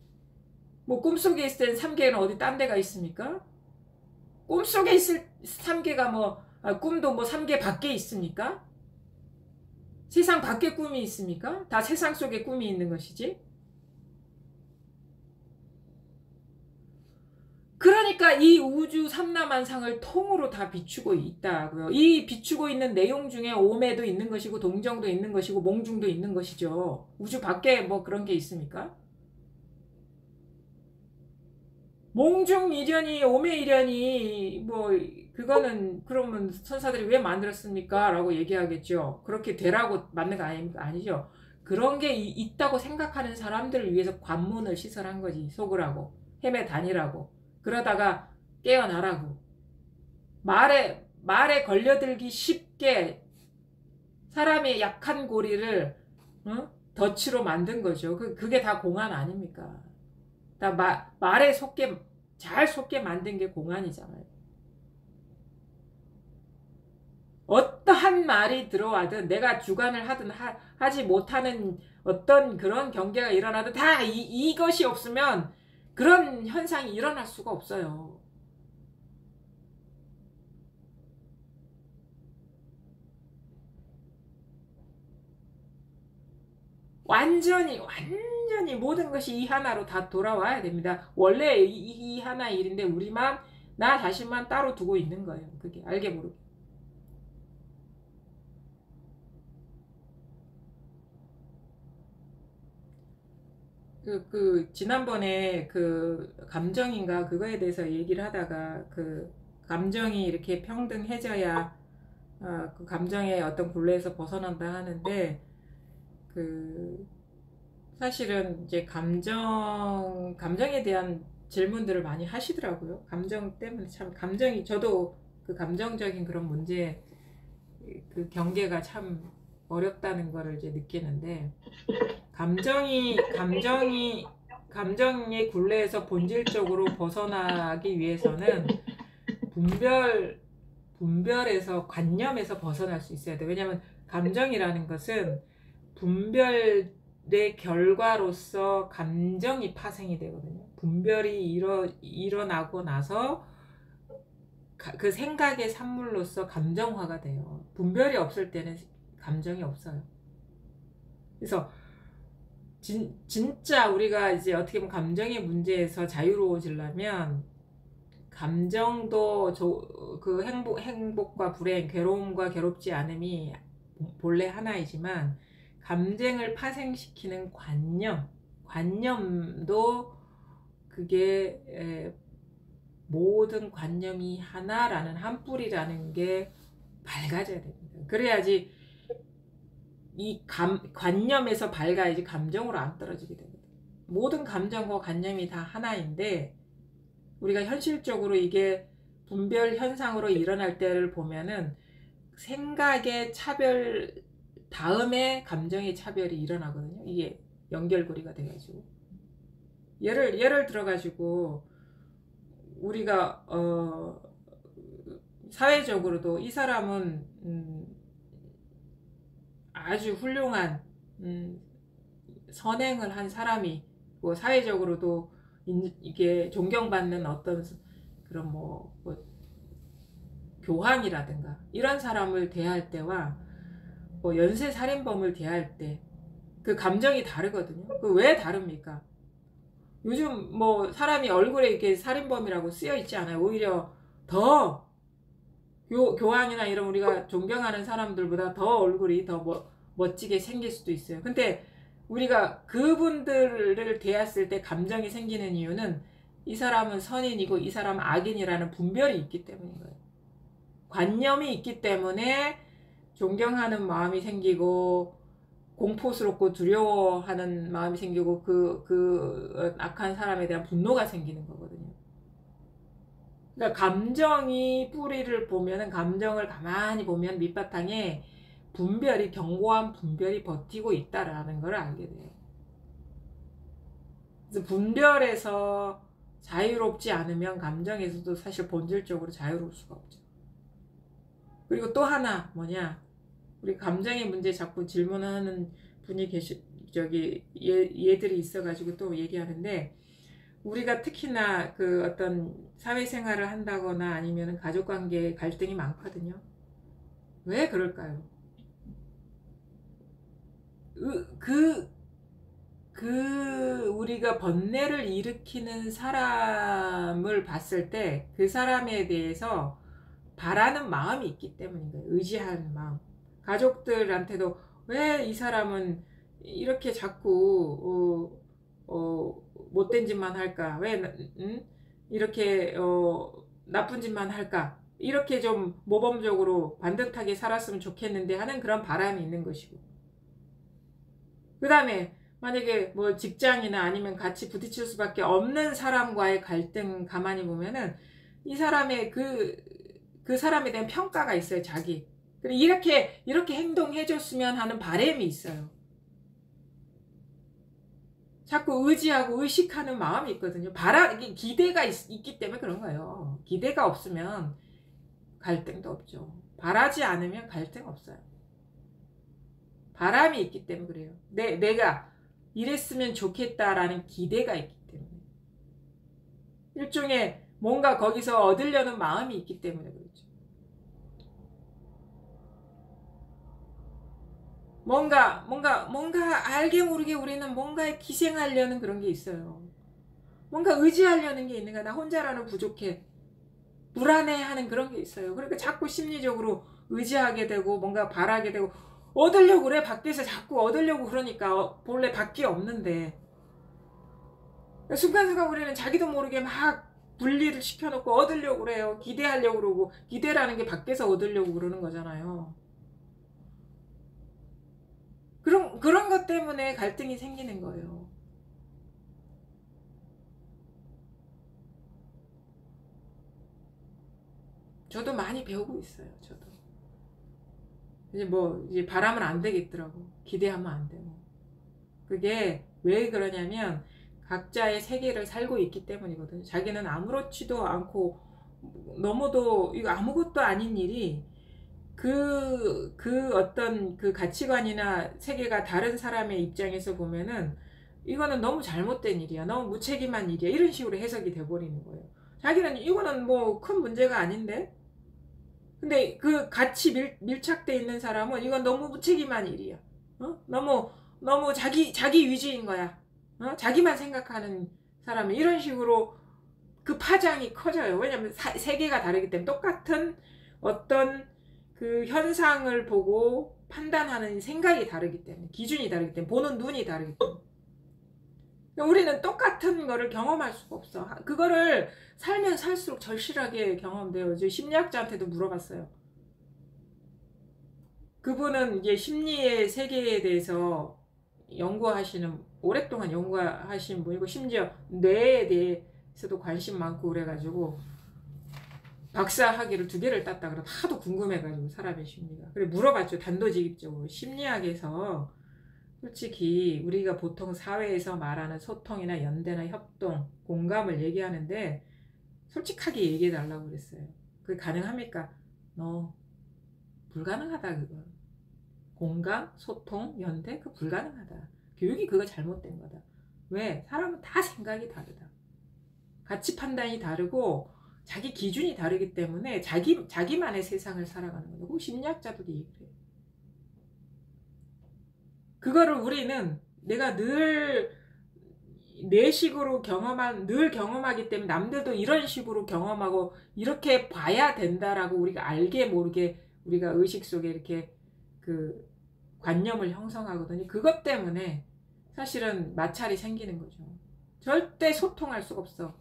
Speaker 2: 뭐 꿈속에 있을 땐 3계는 어디 딴 데가 있습니까? 꿈속에 있을 3계가 꿈도 3계 밖에 있습니까? 세상 밖에 꿈이 있습니까? 다 세상 속에 꿈이 있는 것이지. 그러니까 이 우주 삼라만상을 통으로 다 비추고 있다고요. 이 비추고 있는 내용 중에 오매도 있는 것이고 동정도 있는 것이고 몽중도 있는 것이죠. 우주 밖에 그런 게 있습니까? 몽중 이련이 오매 이련이 그거는 그러면 천사들이 왜 만들었습니까? 라고 얘기하겠죠. 그렇게 되라고 만든 거 아니죠. 그런 게 있다고 생각하는 사람들을 위해서 관문을 시설한 거지. 속으라고 헤매 다니라고. 그러다가 깨어나라고. 말에 걸려들기 쉽게 사람의 약한 고리를 덫으로 만든 거죠. 그게 다 공안 아닙니까? 다 말에 잘 속게 만든 게 공안이잖아요. 어떠한 말이 들어와든 내가 주관을 하든 하지 못하는 어떤 그런 경계가 일어나든 다 이것이 없으면 그런 현상이 일어날 수가 없어요. 완전히 모든 것이 이 하나로 다 돌아와야 됩니다. 원래 이 하나의 일인데 우리만 나 자신만 따로 두고 있는 거예요. 그게 알게 모르게. 지난번에 감정인가 그거에 대해서 얘기를 하다가 감정이 이렇게 평등해져야 그 감정의 어떤 굴레에서 벗어난다 하는데 사실은 이제 감정에 대한 질문들을 많이 하시더라고요. 감정 때문에 참 저도 감정적인 그런 문제 경계가 참 어렵다는 거를 이제 느끼는데 감정의 굴레에서 본질적으로 벗어나기 위해서는 분별에서 관념에서 벗어날 수 있어야 돼. 왜냐하면 감정이라는 것은 분별의 결과로서 감정이 파생이 되거든요. 분별이 일어나고 나서 그 생각의 산물로서 감정화가 돼요. 분별이 없을 때는 감정이 없어요. 그래서 진짜 우리가 이제 어떻게 보면 감정의 문제에서 자유로워지려면 감정도 그 행복과 불행, 괴로움과 괴롭지 않음이 본래 하나이지만 감정을 파생시키는 관념도 그게 모든 관념이 하나라는 한 뿌리라는 게 밝아져야 됩니다. 그래야지 이 관념에서 밝아야지 감정으로 안 떨어지게 됩니다. 모든 감정과 관념이 다 하나인데 우리가 현실적으로 이게 분별 현상으로 일어날 때를 보면은 생각의 차별 다음에 감정의 차별이 일어나거든요. 이게 연결고리가 돼가지고 예를 들어가지고 우리가 사회적으로도 이 사람은 아주 훌륭한 선행을 한 사람이 뭐 사회적으로도 이게 존경받는 어떤 그런 뭐 교황이라든가 이런 사람을 대할 때와 뭐 연쇄살인범을 대할 때 그 감정이 다르거든요. 그 왜 다릅니까? 요즘 뭐 사람이 얼굴에 이렇게 살인범이라고 쓰여 있지 않아요. 오히려 더 교황이나 이런 우리가 존경하는 사람들보다 더 얼굴이 더 멋지게 생길 수도 있어요. 근데 우리가 그분들을 대했을 때 감정이 생기는 이유는 이 사람은 선인이고 이 사람은 악인이라는 분별이 있기 때문인 거예요. 관념이 있기 때문에 존경하는 마음이 생기고 공포스럽고 두려워하는 마음이 생기고 그 악한 사람에 대한 분노가 생기는 거거든요. 그러니까 감정이 뿌리를 보면은 감정을 가만히 보면 밑바탕에 분별이 견고한 분별이 버티고 있다라는 걸 알게 돼요. 그래서 분별에서 자유롭지 않으면 감정에서도 사실 본질적으로 자유로울 수가 없죠. 그리고 또 하나 뭐냐, 우리 감정의 문제 자꾸 질문하는 분이 얘들이 있어가지고 또 얘기하는데, 우리가 특히나 그 어떤 사회생활을 한다거나 아니면 가족관계에 갈등이 많거든요. 왜 그럴까요? 우리가 번뇌를 일으키는 사람을 봤을 때 그 사람에 대해서 바라는 마음이 있기 때문인 거예요. 의지하는 마음. 가족들한테도 왜 이 사람은 이렇게 자꾸 못된 짓만 할까? 왜 이렇게 나쁜 짓만 할까? 이렇게 좀 모범적으로 반듯하게 살았으면 좋겠는데 하는 그런 바람이 있는 것이고, 그 다음에 만약에 뭐 직장이나 아니면 같이 부딪힐 수밖에 없는 사람과의 갈등 가만히 보면은 이 사람의 그 사람에 대한 평가가 있어요. 자기. 그리고 이렇게 행동해줬으면 하는 바람이 있어요. 자꾸 의지하고 의식하는 마음이 있거든요. 기대가 있기 때문에 그런 거예요. 기대가 없으면 갈등도 없죠. 바라지 않으면 갈등 없어요. 바람이 있기 때문에 그래요. 내가 이랬으면 좋겠다라는 기대가 있기 때문에. 일종의 뭔가 거기서 얻으려는 마음이 있기 때문에 그렇죠. 뭔가 알게 모르게 우리는 뭔가에 기생하려는 그런 게 있어요. 뭔가 의지하려는 게 있는 거야. 나 혼자라는 부족해. 불안해하는 그런 게 있어요. 그러니까 자꾸 심리적으로 의지하게 되고 뭔가 바라게 되고 얻으려고 그래. 밖에서 자꾸 얻으려고 그러니까 본래 밖에 없는데 순간순간 우리는 자기도 모르게 막 분리를 시켜놓고 얻으려고 그래요. 기대하려고 그러고, 기대라는 게 밖에서 얻으려고 그러는 거잖아요. 그런 것 때문에 갈등이 생기는 거예요. 저도 많이 배우고 있어요. 저도 이제 바라면 안 되겠더라고. 기대하면 안 되고. 그게 왜 그러냐면 각자의 세계를 살고 있기 때문이거든요. 자기는 아무렇지도 않고 너무도 이거 아무것도 아닌 일이 그 어떤 그 가치관이나 세계가 다른 사람의 입장에서 보면은 이거는 너무 잘못된 일이야. 너무 무책임한 일이야. 이런 식으로 해석이 돼버리는 거예요. 자기는 이거는 뭐 큰 문제가 아닌데 근데 그 같이 밀착돼 있는 사람은 이건 너무 무책임한 일이야. 너무 자기 위주인 거야. 자기만 생각하는 사람이 이런 식으로 그 파장이 커져요. 왜냐면 세계가 다르기 때문에 똑같은 어떤 그 현상을 보고 판단하는 생각이 다르기 때문에, 기준이 다르기 때문에, 보는 눈이 다르기 때문에. 우리는 똑같은 거를 경험할 수가 없어. 그거를 살면 살수록 절실하게 경험돼요. 저 심리학자한테도 물어봤어요. 그분은 이제 심리의 세계에 대해서 오랫동안 연구하신 분이고, 심지어 뇌에 대해서도 관심 많고 그래가지고 박사 학위를 2개를 땄다 그러고 하도 궁금해가지고 사람의 심리가. 그래 물어봤죠. 단도직입적으로. 심리학에서 솔직히 우리가 보통 사회에서 말하는 소통이나 연대나 협동, 공감을 얘기하는데 솔직하게 얘기해달라고 그랬어요. 그게 가능합니까? 불가능하다 그거. 공감, 소통, 연대 그거 불가능하다. 교육이 그거 잘못된 거다. 왜? 사람은 다 생각이 다르다. 가치 판단이 다르고 자기 기준이 다르기 때문에 자기만의 세상을 살아가는 거다. 그 심리학자들도 얘기해요. 그거를 우리는 내가 늘 내 식으로 늘 경험하기 때문에 남들도 이런 식으로 경험하고 이렇게 봐야 된다라고 우리가 알게 모르게 우리가 의식 속에 이렇게 그 관념을 형성하거든요. 그것 때문에 사실은 마찰이 생기는 거죠. 절대 소통할 수가 없어.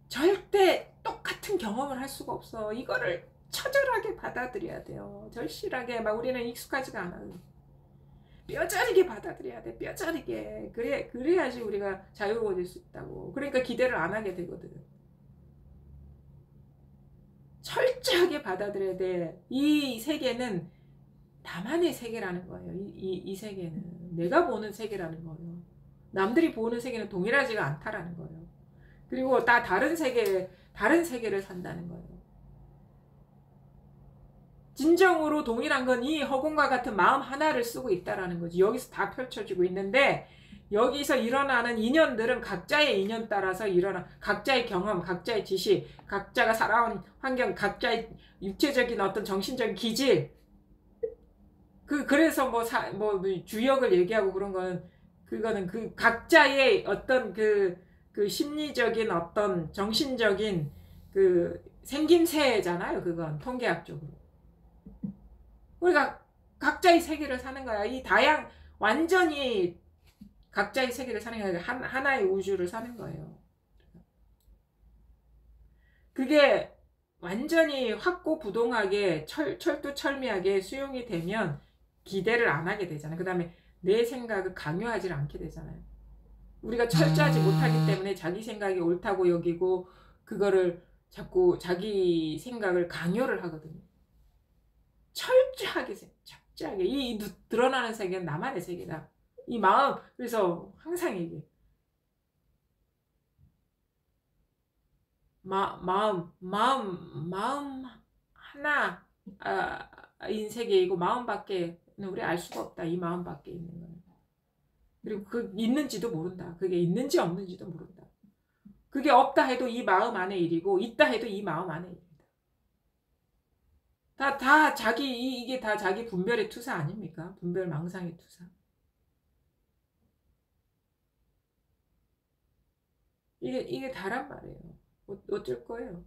Speaker 2: 절대 똑같은 경험을 할 수가 없어. 이거를 처절하게 받아들여야 돼요. 절실하게. 막 우리는 익숙하지가 않아요. 뼈저리게 받아들여야 돼. 뼈저리게. 그래야지 우리가 자유로워질 수 있다고. 그러니까 기대를 안 하게 되거든. 철저하게 받아들여야 돼. 이 세계는 나만의 세계라는 거예요. 이 세계는 내가 보는 세계라는 거예요. 남들이 보는 세계는 동일하지가 않다라는 거예요. 그리고 다 다른 세계를 산다는 거예요. 진정으로 동일한 건 이 허공과 같은 마음 하나를 쓰고 있다라는 거지. 여기서 다 펼쳐지고 있는데 여기서 일어나는 인연들은 각자의 인연 따라서 각자의 경험, 각자의 지식, 각자가 살아온 환경, 각자의 육체적인 어떤 정신적인 기질. 그래서 뭐 주역을 얘기하고 그런 그거는 그 각자의 어떤 그 심리적인 어떤 정신적인 그 생김새잖아요. 그건 통계학적으로. 우리가 각자의 세계를 사는 거야. 완전히 각자의 세계를 사는 게 아니라 하나의 우주를 사는 거예요. 그게 완전히 확고부동하게 철두철미하게 수용이 되면 기대를 안 하게 되잖아요. 그 다음에 내 생각을 강요하지 않게 되잖아요. 우리가 철저하지 못하기 때문에 자기 생각이 옳다고 여기고 그거를 자꾸 자기 생각을 강요를 하거든요. 철저하게 이 드러나는 세계는 나만의 세계다. 이 마음. 그래서 항상 얘기해. 마음 하나인 세계이고 마음밖에 우리 알 수가 없다. 이 마음밖에 있는 거는. 그리고 그 있는지도 모른다. 그게 있는지 없는지도 모른다. 그게 없다 해도 이 마음 안에 일이고 있다 해도 이 마음 안에 일이다. 이게 다 자기 분별의 투사 아닙니까? 분별 망상의 투사. 이게 다란 말이에요. 어쩔 거예요.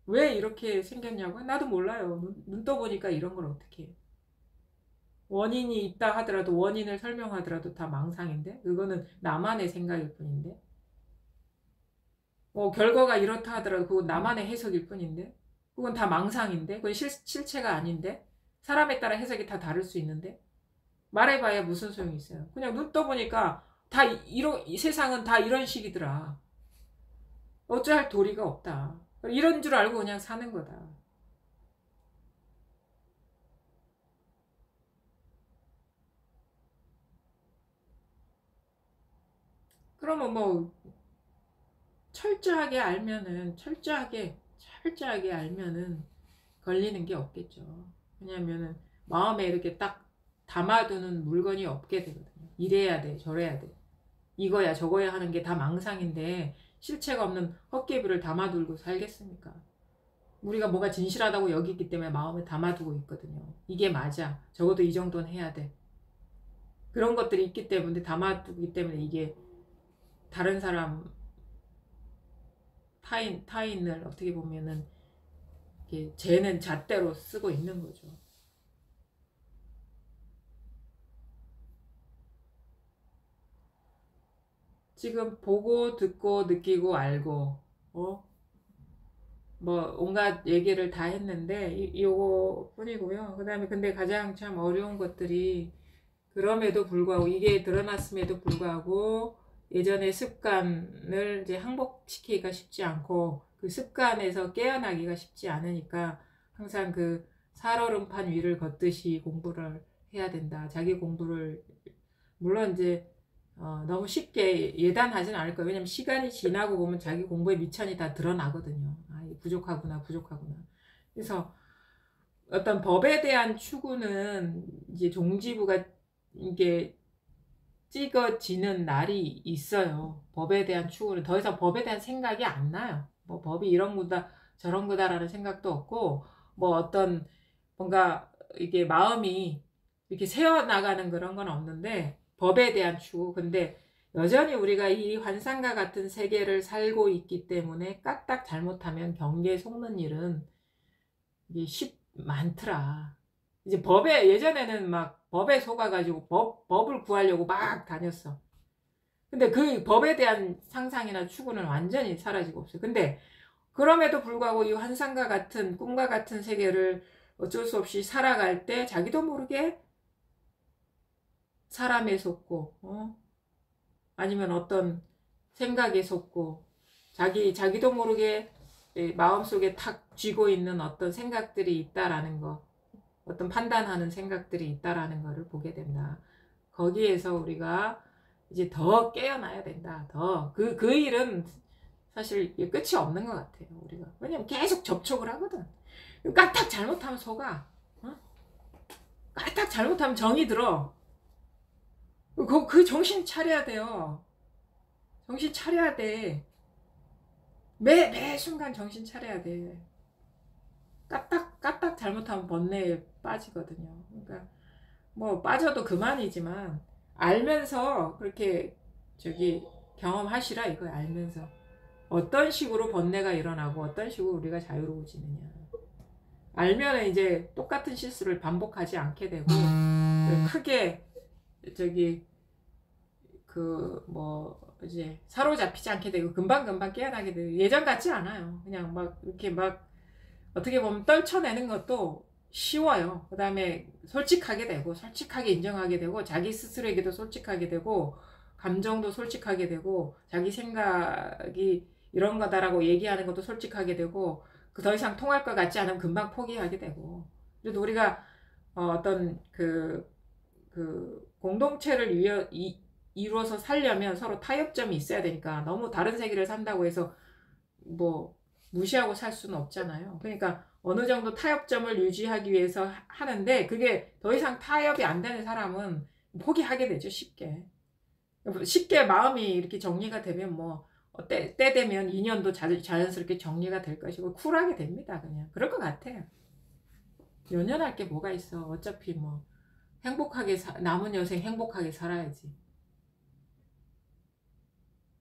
Speaker 2: 왜 이렇게 생겼냐고? 나도 몰라요. 눈 떠보니까 이런 걸 어떻게 해. 원인이 있다 하더라도 원인을 설명하더라도 다 망상인데 그거는 나만의 생각일 뿐인데 결과가 이렇다 하더라도 그건 나만의 해석일 뿐인데 그건 다 망상인데 그건 실체가 아닌데 사람에 따라 해석이 다 다를 수 있는데 말해봐야 무슨 소용이 있어요. 그냥 눈 떠보니까 이 세상은 다 이런 식이더라. 어찌할 도리가 없다. 이런 줄 알고 그냥 사는 거다. 그러면 뭐 철저하게 알면은 걸리는 게 없겠죠. 왜냐면은 마음에 이렇게 딱 담아두는 물건이 없게 되거든요. 이래야 돼, 저래야 돼. 이거야, 저거야 하는 게 다 망상인데 실체가 없는 헛개비를 담아두고 살겠습니까? 우리가 뭐가 진실하다고 여기기 때문에 마음에 담아두고 있거든요. 이게 맞아. 적어도 이 정도는 해야 돼. 그런 것들이 있기 때문에 담아두기 때문에 이게 다른 사람 타인을 어떻게 보면은 이게 쟤는 잣대로 쓰고 있는 거죠. 지금 보고 듣고 느끼고 알고 뭐 온갖 얘기를 다 했는데 요거 뿐이고요. 그 다음에 근데 가장 참 어려운 것들이 그럼에도 불구하고 이게 드러났음에도 불구하고 예전의 습관을 이제 항복시키기가 쉽지 않고 그 습관에서 깨어나기가 쉽지 않으니까 항상 그 살얼음판 위를 걷듯이 공부를 해야 된다. 자기 공부를 물론 이제 너무 쉽게 예단하진 않을 거예요. 왜냐면 시간이 지나고 보면 자기 공부의 미천이 다 드러나거든요. 아, 부족하구나, 부족하구나. 그래서 어떤 법에 대한 추구는 이제 종지부가 이게 찍어지는 날이 있어요. 법에 대한 추구는 더 이상 법에 대한 생각이 안 나요. 뭐 법이 이런 거다 저런 거다라는 생각도 없고 뭐 어떤 뭔가 이게 마음이 이렇게 새어나가는 그런 건 없는데 법에 대한 추구. 근데 여전히 우리가 이 환상과 같은 세계를 살고 있기 때문에 까딱 잘못하면 경계에 속는 일은 이게 많더라. 이제 법에 예전에는 막 법에 속아가지고 법을 구하려고 막 다녔어. 근데 그 법에 대한 상상이나 추구는 완전히 사라지고 없어요. 근데 그럼에도 불구하고 이 환상과 같은 꿈과 같은 세계를 어쩔 수 없이 살아갈 때 자기도 모르게 사람에 속고 아니면 어떤 생각에 속고 자기도 모르게 마음속에 탁 쥐고 있는 어떤 생각들이 있다라는 거, 어떤 판단하는 생각들이 있다라는 것을 보게 된다. 거기에서 우리가 이제 더 깨어나야 된다. 그 일은 사실 끝이 없는 것 같아요. 우리가. 왜냐면 계속 접촉을 하거든. 까딱 잘못하면 속아. 까딱 잘못하면 정이 들어. 그 정신 차려야 돼요. 정신 차려야 돼. 매 순간 정신 차려야 돼. 까딱 잘못하면 번뇌에 빠지거든요. 그러니까 뭐 빠져도 그만이지만 알면서 그렇게 경험하시라 이거예요. 알면서 어떤 식으로 번뇌가 일어나고 어떤 식으로 우리가 자유로워지느냐. 알면 이제 똑같은 실수를 반복하지 않게 되고 크게 이제 사로잡히지 않게 되고 금방금방 깨어나게 되고 예전 같지 않아요. 그냥 막 이렇게 막 어떻게 보면 떨쳐내는 것도 쉬워요. 그 다음에 솔직하게 되고 솔직하게 인정하게 되고 자기 스스로에게도 솔직하게 되고 감정도 솔직하게 되고 자기 생각이 이런 거다라고 얘기하는 것도 솔직하게 되고 그 더 이상 통할 것 같지 않으면 금방 포기하게 되고 그래도 우리가 어떤 그 공동체를 이루어서 살려면 서로 타협점이 있어야 되니까 너무 다른 세계를 산다고 해서 뭐 무시하고 살 수는 없잖아요. 그러니까 어느 정도 타협점을 유지하기 위해서 하는데 그게 더 이상 타협이 안 되는 사람은 포기하게 되죠. 쉽게 마음이 이렇게 정리가 되면 뭐 때 되면 인연도 자연스럽게 정리가 될 것이고 쿨하게 됩니다. 그냥 그럴 것 같아요. 연연할 게 뭐가 있어. 어차피 뭐 행복하게 남은 여생 행복하게 살아야지.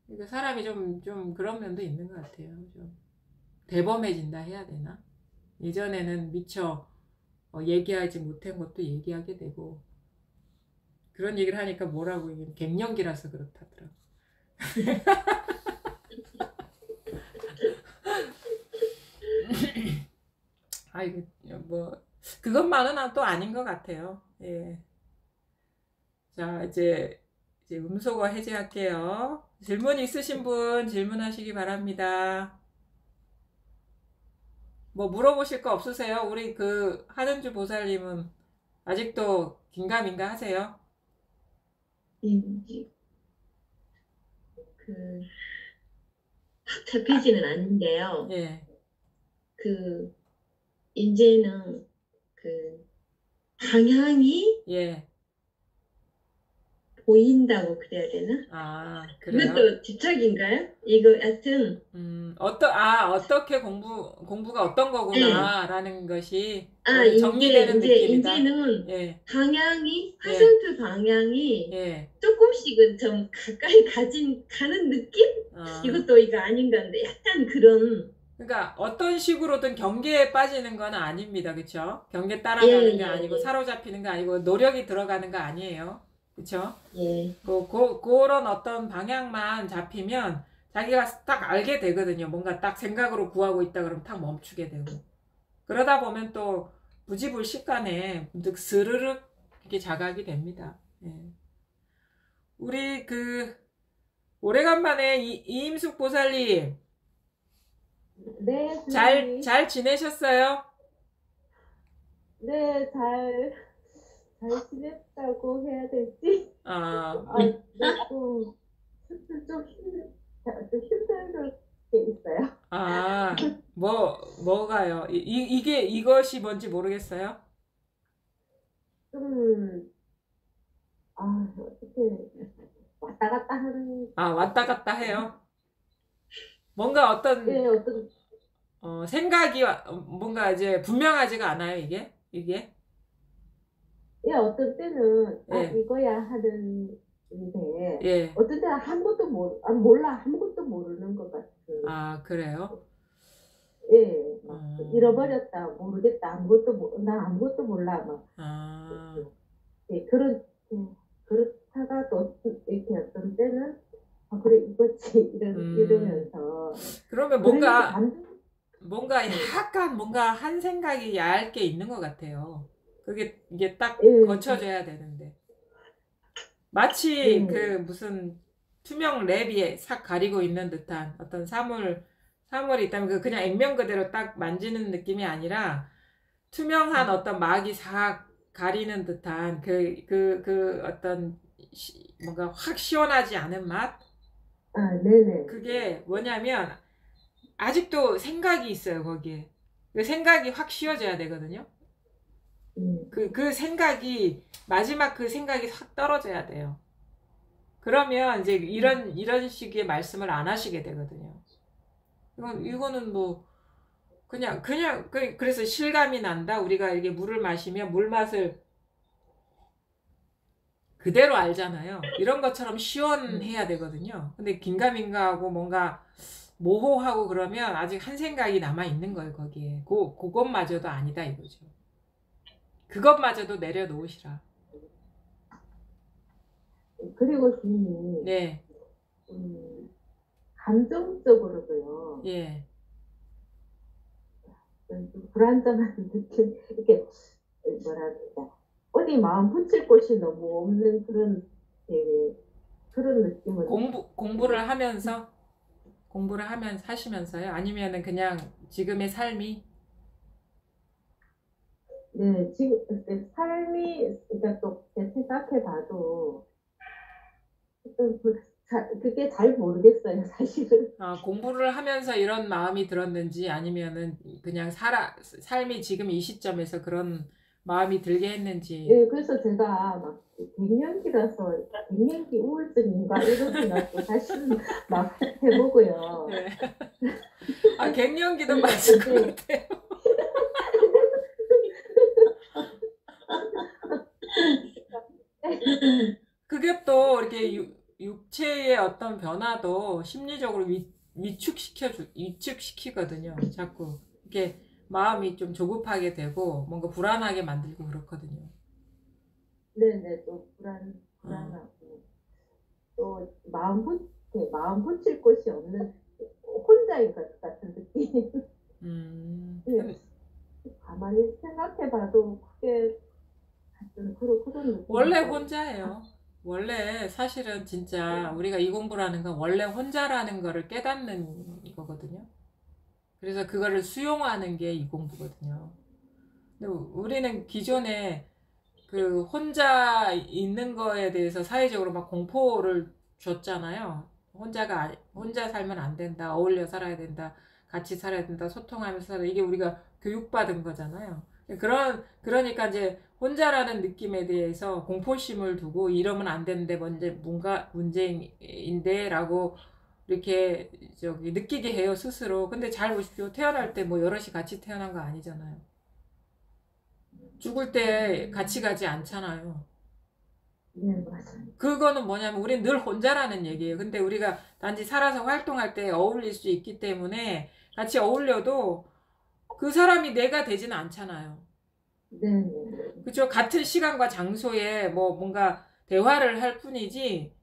Speaker 2: 그러니까 사람이 좀 그런 면도 있는 것 같아요. 좀 대범해진다 해야 되나? 예전에는 미처 얘기하지 못한 것도 얘기하게 되고 그런 얘기를 하니까 뭐라고 이게 갱년기라서 그렇다더라고. 아이고 뭐 그것만은 또 아닌 것 같아요. 예. 자 이제 음소거 해제할게요. 질문 있으신 분 질문하시기 바랍니다. 뭐 물어보실 거 없으세요? 우리 그 한은주 보살님은 아직도 긴가민가 하세요?
Speaker 1: 그 탁 잡히지는 않는데요.
Speaker 2: 예.
Speaker 1: 이제는 방향이
Speaker 2: 예.
Speaker 1: 보인다고 그래야 되나?
Speaker 2: 아, 그래요?
Speaker 1: 이것도 집착인가요? 이거 하여튼
Speaker 2: 어떻게 공부가 어떤
Speaker 1: 예.
Speaker 2: 거구나라는 것이
Speaker 1: 아,
Speaker 2: 머리 정리되는 느낌이다.
Speaker 1: 이제는
Speaker 2: 예,
Speaker 1: 방향이,
Speaker 2: 예,
Speaker 1: 화살표 방향이
Speaker 2: 예.
Speaker 1: 조금씩은 좀 가까이 가는 느낌?
Speaker 2: 아,
Speaker 1: 이것도 이거 아닌가 근데 약간 그런,
Speaker 2: 그러니까 어떤 식으로든 경계에 빠지는 건 아닙니다. 그쵸? 경계
Speaker 1: 예,
Speaker 2: 따라가는 게
Speaker 1: 예,
Speaker 2: 아니고 사로잡히는 거 아니고 노력이 들어가는 거 아니에요. 그쵸?
Speaker 1: 예, 예.
Speaker 2: 그런 어떤 방향만 잡히면 자기가 딱 알게 되거든요. 뭔가 딱 생각으로 구하고 있다 그러면 딱 멈추게 되고. 그러다 보면 또 무지불식간에 문득 스르륵 이렇게 자각이 됩니다. 예. 우리 오래간만에 이임숙 보살님
Speaker 1: 네, 선생님.
Speaker 2: 잘 지내셨어요?
Speaker 1: 네, 잘 지냈다고 해야 될지?
Speaker 2: 아,
Speaker 1: 아, 네, 좀 힘들게 있어요.
Speaker 2: 뭐가요? 이것이 뭔지 모르겠어요?
Speaker 1: 좀, 어떻게, 왔다 갔다 하는,
Speaker 2: 아, 왔다 갔다 해요. 뭔가
Speaker 1: 예, 어떤,
Speaker 2: 생각이 뭔가 이제 분명하지가 않아요, 이게?
Speaker 1: 예, 어떤 때는,
Speaker 2: 예,
Speaker 1: 이거야 하는데,
Speaker 2: 예.
Speaker 1: 어떤 때는 몰라, 아무것도 모르는 것 같은,
Speaker 2: 아, 그래요?
Speaker 1: 예, 막,
Speaker 2: 음,
Speaker 1: 잃어버렸다, 모르겠다, 나 아무것도 몰라, 막,
Speaker 2: 아,
Speaker 1: 예, 그렇다가 또, 이렇게 어떤 때는, 그래, 이거지,
Speaker 2: 음.
Speaker 1: 이러면서,
Speaker 2: 그러면
Speaker 1: 그러면서
Speaker 2: 뭔가
Speaker 1: 예,
Speaker 2: 약간 뭔가 한 생각이 얇게 있는 것 같아요. 이게 딱
Speaker 1: 예,
Speaker 2: 거쳐져야 되는데. 마치
Speaker 1: 예,
Speaker 2: 무슨 투명 랩이 싹 가리고 있는 듯한 어떤 사물이 있다면 그냥 액면 그대로 딱 만지는 느낌이 아니라 투명한 어떤 막이 싹 가리는 듯한 어떤 뭔가 확 시원하지 않은 맛?
Speaker 1: 네네.
Speaker 2: 그게 뭐냐면 아직도 생각이 있어요, 거기에. 그 생각이 확 쉬어져야 되거든요.
Speaker 1: 음,
Speaker 2: 마지막 그 생각이 확 떨어져야 돼요. 그러면 이제 이런 식의 말씀을 안 하시게 되거든요. 이거는 뭐, 그래서 실감이 난다. 우리가 이게 물을 마시면 물 맛을 그대로 알잖아요. 이런 것처럼
Speaker 1: 음,
Speaker 2: 시원해야 되거든요. 근데 긴가민가하고 뭔가 모호하고 그러면 아직 한 생각이 남아 있는 거예요, 거기에. 그것마저도 아니다 이거죠. 그것마저도 내려놓으시라.
Speaker 1: 그리고 주님이,
Speaker 2: 네,
Speaker 1: 음, 감정적으로도요,
Speaker 2: 예.
Speaker 1: 좀 불안정한 느낌, 이렇게, 뭐라 그러까, 어디 마음 붙일 곳이 너무 없는 예, 그런 느낌은,
Speaker 2: 공부를 하면서 하시면서요? 아니면은 그냥 지금의 삶이,
Speaker 1: 네, 지금, 삶이, 그러니까 또 생각해 봐도, 그게 잘 모르겠어요, 사실은.
Speaker 2: 공부를 하면서 이런 마음이 들었는지 아니면은 그냥 삶이 지금 이 시점에서 그런 마음이 들게 했는지.
Speaker 1: 예, 그래서 제가 막 갱년기 우울증인가 이런 생각도 사실은 막 해보고요.
Speaker 2: 네. 갱년기도
Speaker 1: 그리고
Speaker 2: 맞을 것
Speaker 1: 이제
Speaker 2: 같아요. 그게 또 이렇게 육체의 어떤 변화도 심리적으로 위축시키거든요. 자꾸. 이렇게 마음이 좀 조급하게 되고 뭔가 불안하게 만들고 그렇거든요.
Speaker 1: 네네 또
Speaker 2: 어,
Speaker 1: 불안하고 또 마음 붙일 곳이 없는 혼자인 것 같은 느낌. 그냥
Speaker 2: 근
Speaker 1: 가만히 생각해봐도 그게 하여튼 그런 느낌이
Speaker 2: 원래
Speaker 1: 있어요.
Speaker 2: 혼자예요. 원래 사실은 진짜 우리가 이 공부라는 건 원래 혼자라는 거를 깨닫는 거거든요. 그래서 그거를 수용하는 게 이 공부거든요. 근데 우리는 기존에 혼자 있는 거에 대해서 사회적으로 막 공포를 줬잖아요. 혼자 살면 안 된다. 어울려 살아야 된다. 같이 살아야 된다. 소통하면서 살아야 된다. 이게 우리가 교육받은 거잖아요. 그러니까 이제 혼자라는 느낌에 대해서 공포심을 두고 이러면 안 되는데 뭔가 문제인데 라고 이렇게 저기 느끼게 해요, 스스로. 근데 잘 보십시오. 태어날 때 뭐 여럿이 같이 태어난 거 아니잖아요. 죽을 때 같이 가지 않잖아요.
Speaker 1: 네, 맞아요.
Speaker 2: 그거는 뭐냐면 우리는 늘 혼자라는 얘기예요. 근데 우리가 단지 살아서 활동할 때 어울릴 수 있기 때문에 같이 어울려도 그 사람이 내가 되지는 않잖아요.
Speaker 1: 네, 네.
Speaker 2: 그죠? 같은 시간과 장소에 뭐 뭔가 대화를 할 뿐이지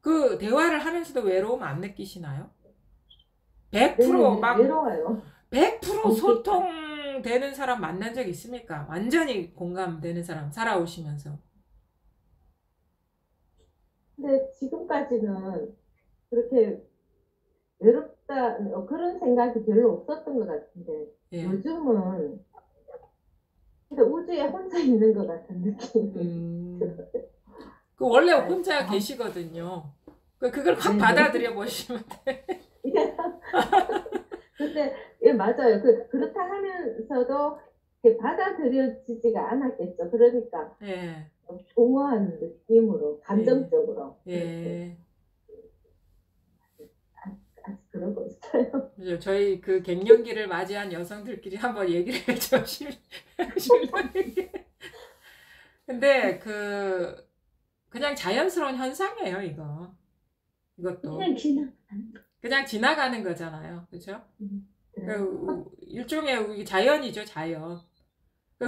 Speaker 2: 그 대화를 하면서도 외로움 안 느끼시나요?
Speaker 1: 네,
Speaker 2: 100% 막
Speaker 1: 외로워요.
Speaker 2: 100% 소통되는 사람 만난 적 있습니까? 완전히 공감되는 사람 살아오시면서.
Speaker 1: 근데 지금까지는 그렇게 외롭다, 그런 생각이 별로 없었던 것 같은데,
Speaker 2: 예.
Speaker 1: 요즘은 그러니까 우주에 혼자 있는 것 같은 느낌이
Speaker 2: 그
Speaker 1: 들어요.
Speaker 2: 원래 혼자 계시거든요. 그걸 확
Speaker 1: 네네.
Speaker 2: 받아들여 보시면 돼.
Speaker 1: 근데, 예, 맞아요. 그렇다 하면서도 이렇게 받아들여지지가 않았겠죠. 그러니까,
Speaker 2: 예.
Speaker 1: 공허한 느낌으로,
Speaker 2: 예.
Speaker 1: 감정적으로, 그렇게,
Speaker 2: 예.
Speaker 1: 아직 그러고 있어요.
Speaker 2: 그죠. 저희 그 갱년기를 맞이한 여성들끼리 한번 얘기를 해주실래요? 근데 그냥 자연스러운 현상이에요, 이거. 이것도.
Speaker 1: 그냥 지나.
Speaker 2: 그냥 지나가는 거잖아요. 그죠?
Speaker 1: 그래요.
Speaker 2: 일종의 자연이죠, 자연.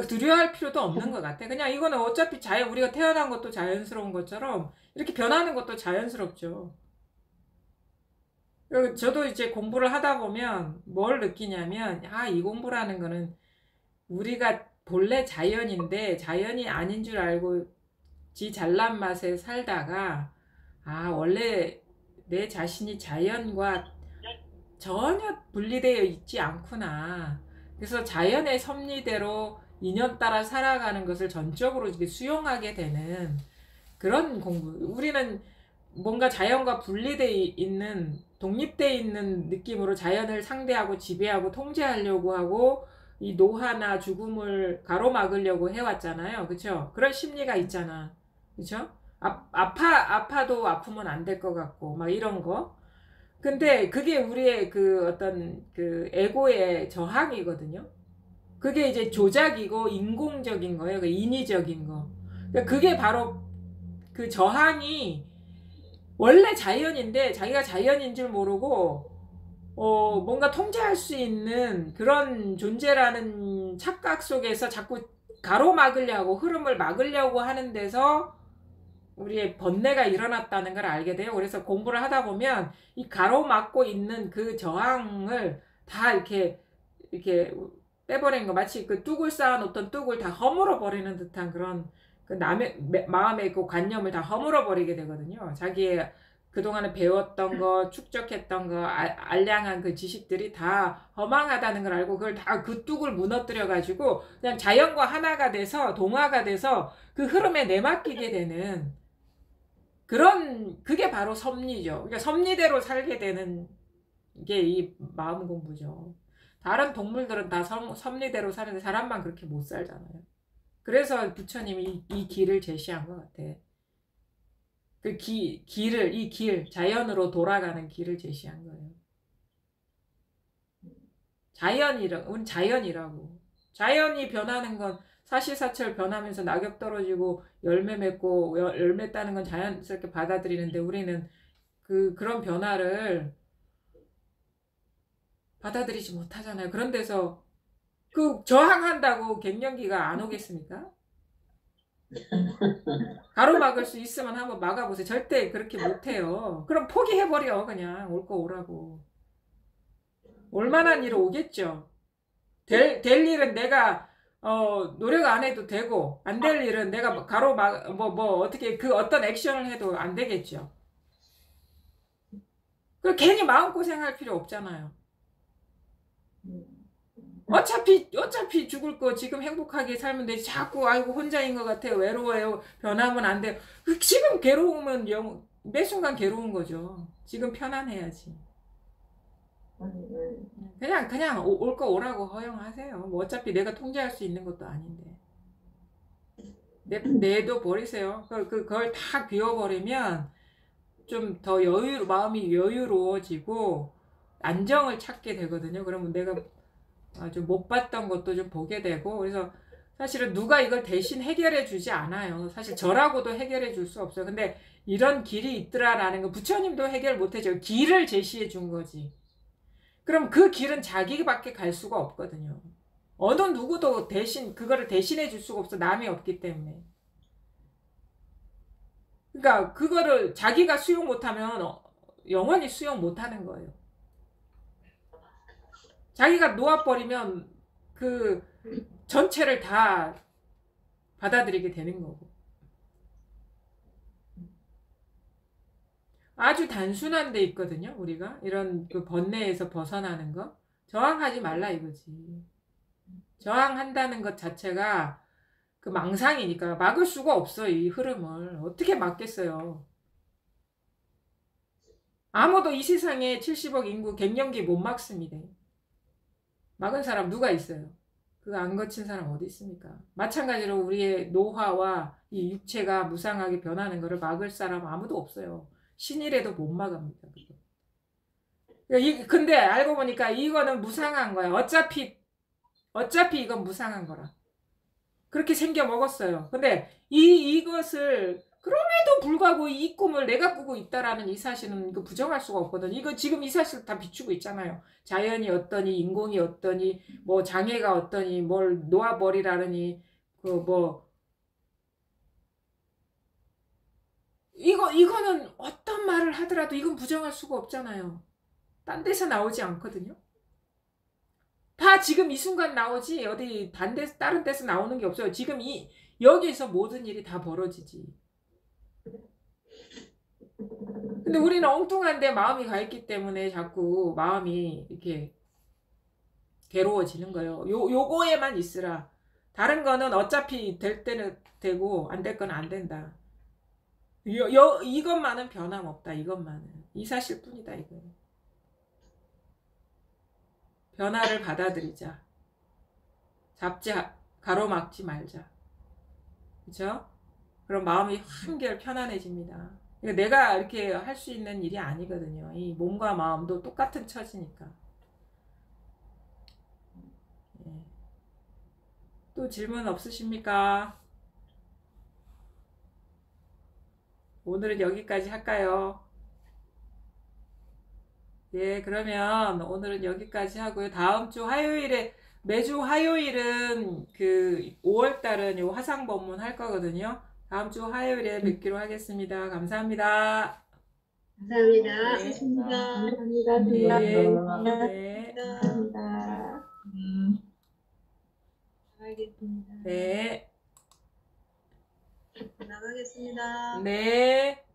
Speaker 2: 두려워할 필요도 없는 것 같아. 그냥 이거는 어차피 우리가 태어난 것도 자연스러운 것처럼 이렇게 변하는 것도 자연스럽죠. 저도 이제 공부를 하다 보면 뭘 느끼냐면, 이 공부라는 거는 우리가 본래 자연인데 자연이 아닌 줄 알고 지 잘난 맛에 살다가, 원래 내 자신이 자연과 전혀 분리되어 있지 않구나. 그래서 자연의 섭리대로 인연 따라 살아가는 것을 전적으로 이렇게 수용하게 되는 그런 공부. 우리는 뭔가 자연과 분리되어 있는, 독립되어 있는 느낌으로 자연을 상대하고 지배하고 통제하려고 하고 이 노화나 죽음을 가로막으려고 해왔잖아요. 그쵸? 그런 심리가 있잖아. 그쵸? 아파도 아프면 안 될 것 같고, 막 이런 거. 근데 그게 우리의 그 어떤 그 에고의 저항이거든요. 그게 이제 조작이고 인공적인 거예요. 그 인위적인 거. 그러니까 그게 바로 그 저항이 원래 자연인데 자기가 자연인 줄 모르고 뭔가 통제할 수 있는 그런 존재라는 착각 속에서 자꾸 가로막으려고 흐름을 막으려고 하는 데서 우리의 번뇌가 일어났다는 걸 알게 돼요. 그래서 공부를 하다 보면 이 가로막고 있는 그 저항을 다 이렇게 빼버리는 거, 마치 그 뚝을 쌓아놓던 뚝을 다 허물어 버리는 듯한 그런 그 남의 마음의 그 관념을 다 허물어 버리게 되거든요. 자기의 그동안에 배웠던 거, 축적했던 거, 알량한 그 지식들이 다 허망하다는 걸 알고 그걸 다 그 뚝을 무너뜨려 가지고 그냥 자연과 하나가 돼서 동화가 돼서 그 흐름에 내맡기게 되는 그게 바로 섭리죠. 그러니까 섭리대로 살게 되는 게 이 마음 공부죠. 다른 동물들은 다 섭리대로 사는데 사람만 그렇게 못 살잖아요. 그래서 부처님이 이 길을 제시한 것 같아. 이 길, 자연으로 돌아가는 길을 제시한 거예요. 우리 자연이라고. 자연이 변하는 건 사시사철 변하면서 낙엽 떨어지고 열매 맺고 열매 따는 건 자연스럽게 받아들이는데 우리는 그런 변화를 받아들이지 못하잖아요. 그런 데서 저항한다고 갱년기가 안 오겠습니까? 가로막을 수 있으면 한번 막아보세요. 절대 그렇게 못해요. 그럼 포기해버려. 그냥 올 거 오라고. 올만한 일은 오겠죠. 될 일은 내가 노력 안 해도 되고 안 될 일은 내가 어떻게 그 어떤 액션을 해도 안 되겠죠. 그 괜히 마음고생할 필요 없잖아요. 어차피 죽을 거 지금 행복하게 살면 되지. 자꾸 아이고 혼자인 것 같아요. 외로워요. 변하면 안 돼요. 지금 괴로우면 매 순간 괴로운 거죠. 지금 편안해야지. 그냥 올 거 오라고 허용하세요. 뭐 어차피 내가 통제할 수 있는 것도 아닌데. 내도 버리세요. 그걸 다 비워버리면 좀 더 마음이 여유로워지고 안정을 찾게 되거든요. 그러면 내가 아주 못 봤던 것도 좀 보게 되고, 그래서 사실은 누가 이걸 대신 해결해 주지 않아요. 사실 저라고도 해결해 줄 수 없어요. 근데 이런 길이 있더라라는 거 부처님도 해결 못 해줘요. 길을 제시해 준 거지. 그럼 그 길은 자기밖에 갈 수가 없거든요. 어느 누구도 그거를 대신해 줄 수가 없어. 남이 없기 때문에. 그러니까 그거를 자기가 수용 못하면 영원히 수용 못하는 거예요. 자기가 놓아버리면 그 전체를 다 받아들이게 되는 거고. 아주 단순한 데 있거든요. 우리가 이런 그 번뇌에서 벗어나는 거. 저항하지 말라 이거지. 저항한다는 것 자체가 그 망상이니까 막을 수가 없어. 이 흐름을 어떻게 막겠어요. 아무도 이 세상에 70억 인구 갱년기 못 막습니다. 막은 사람 누가 있어요? 그거 안 거친 사람 어디 있습니까? 마찬가지로 우리의 노화와 이 육체가 무상하게 변하는 것을 막을 사람 아무도 없어요. 신이라도 못 막습니다. 근데 알고 보니까 이거는 무상한 거야. 어차피 이건 무상한 거라. 그렇게 생겨 먹었어요. 근데 이것을 그럼에도 불구하고 이 꿈을 내가 꾸고 있다라는 이 사실은 이거 부정할 수가 없거든. 이거 지금 이 사실 다 비추고 있잖아요. 자연이 어떠니, 인공이 어떠니, 뭐 장애가 어떠니, 뭘 놓아버리라느니, 이거는 어떤 말을 하더라도 이건 부정할 수가 없잖아요. 딴 데서 나오지 않거든요. 다 지금 이 순간 나오지 어디 다른 데서 나오는 게 없어요. 지금 여기서 모든 일이 다 벌어지지. 근데 우리는 엉뚱한데 마음이 가 있기 때문에 자꾸 마음이 이렇게 괴로워지는 거예요. 요거에만 있으라. 다른 거는 어차피 될 때는 되고 안 될 건 안 된다. 이것만은 변함없다. 이것만은. 이 사실뿐이다 이거. 변화를 받아들이자. 가로막지 말자. 그렇죠? 그럼 마음이 한결 편안해집니다. 그러니까 내가 이렇게 할 수 있는 일이 아니거든요. 이 몸과 마음도 똑같은 처지니까. 예. 또 질문 없으십니까? 오늘은 여기까지 할까요? 예, 그러면 오늘은 여기까지 하고요. 다음 주 화요일에, 매주 화요일은 그 5월달은 요 화상 법문 할 거거든요. 다음 주 화요일에 뵙기로 하겠습니다. 감사합니다.
Speaker 1: 감사합니다.
Speaker 2: 네.
Speaker 1: 수고하셨습니다.
Speaker 2: 네. 네.
Speaker 1: 감사합니다. 나가겠습니다.
Speaker 2: 네.
Speaker 1: 나가겠습니다.
Speaker 2: 네.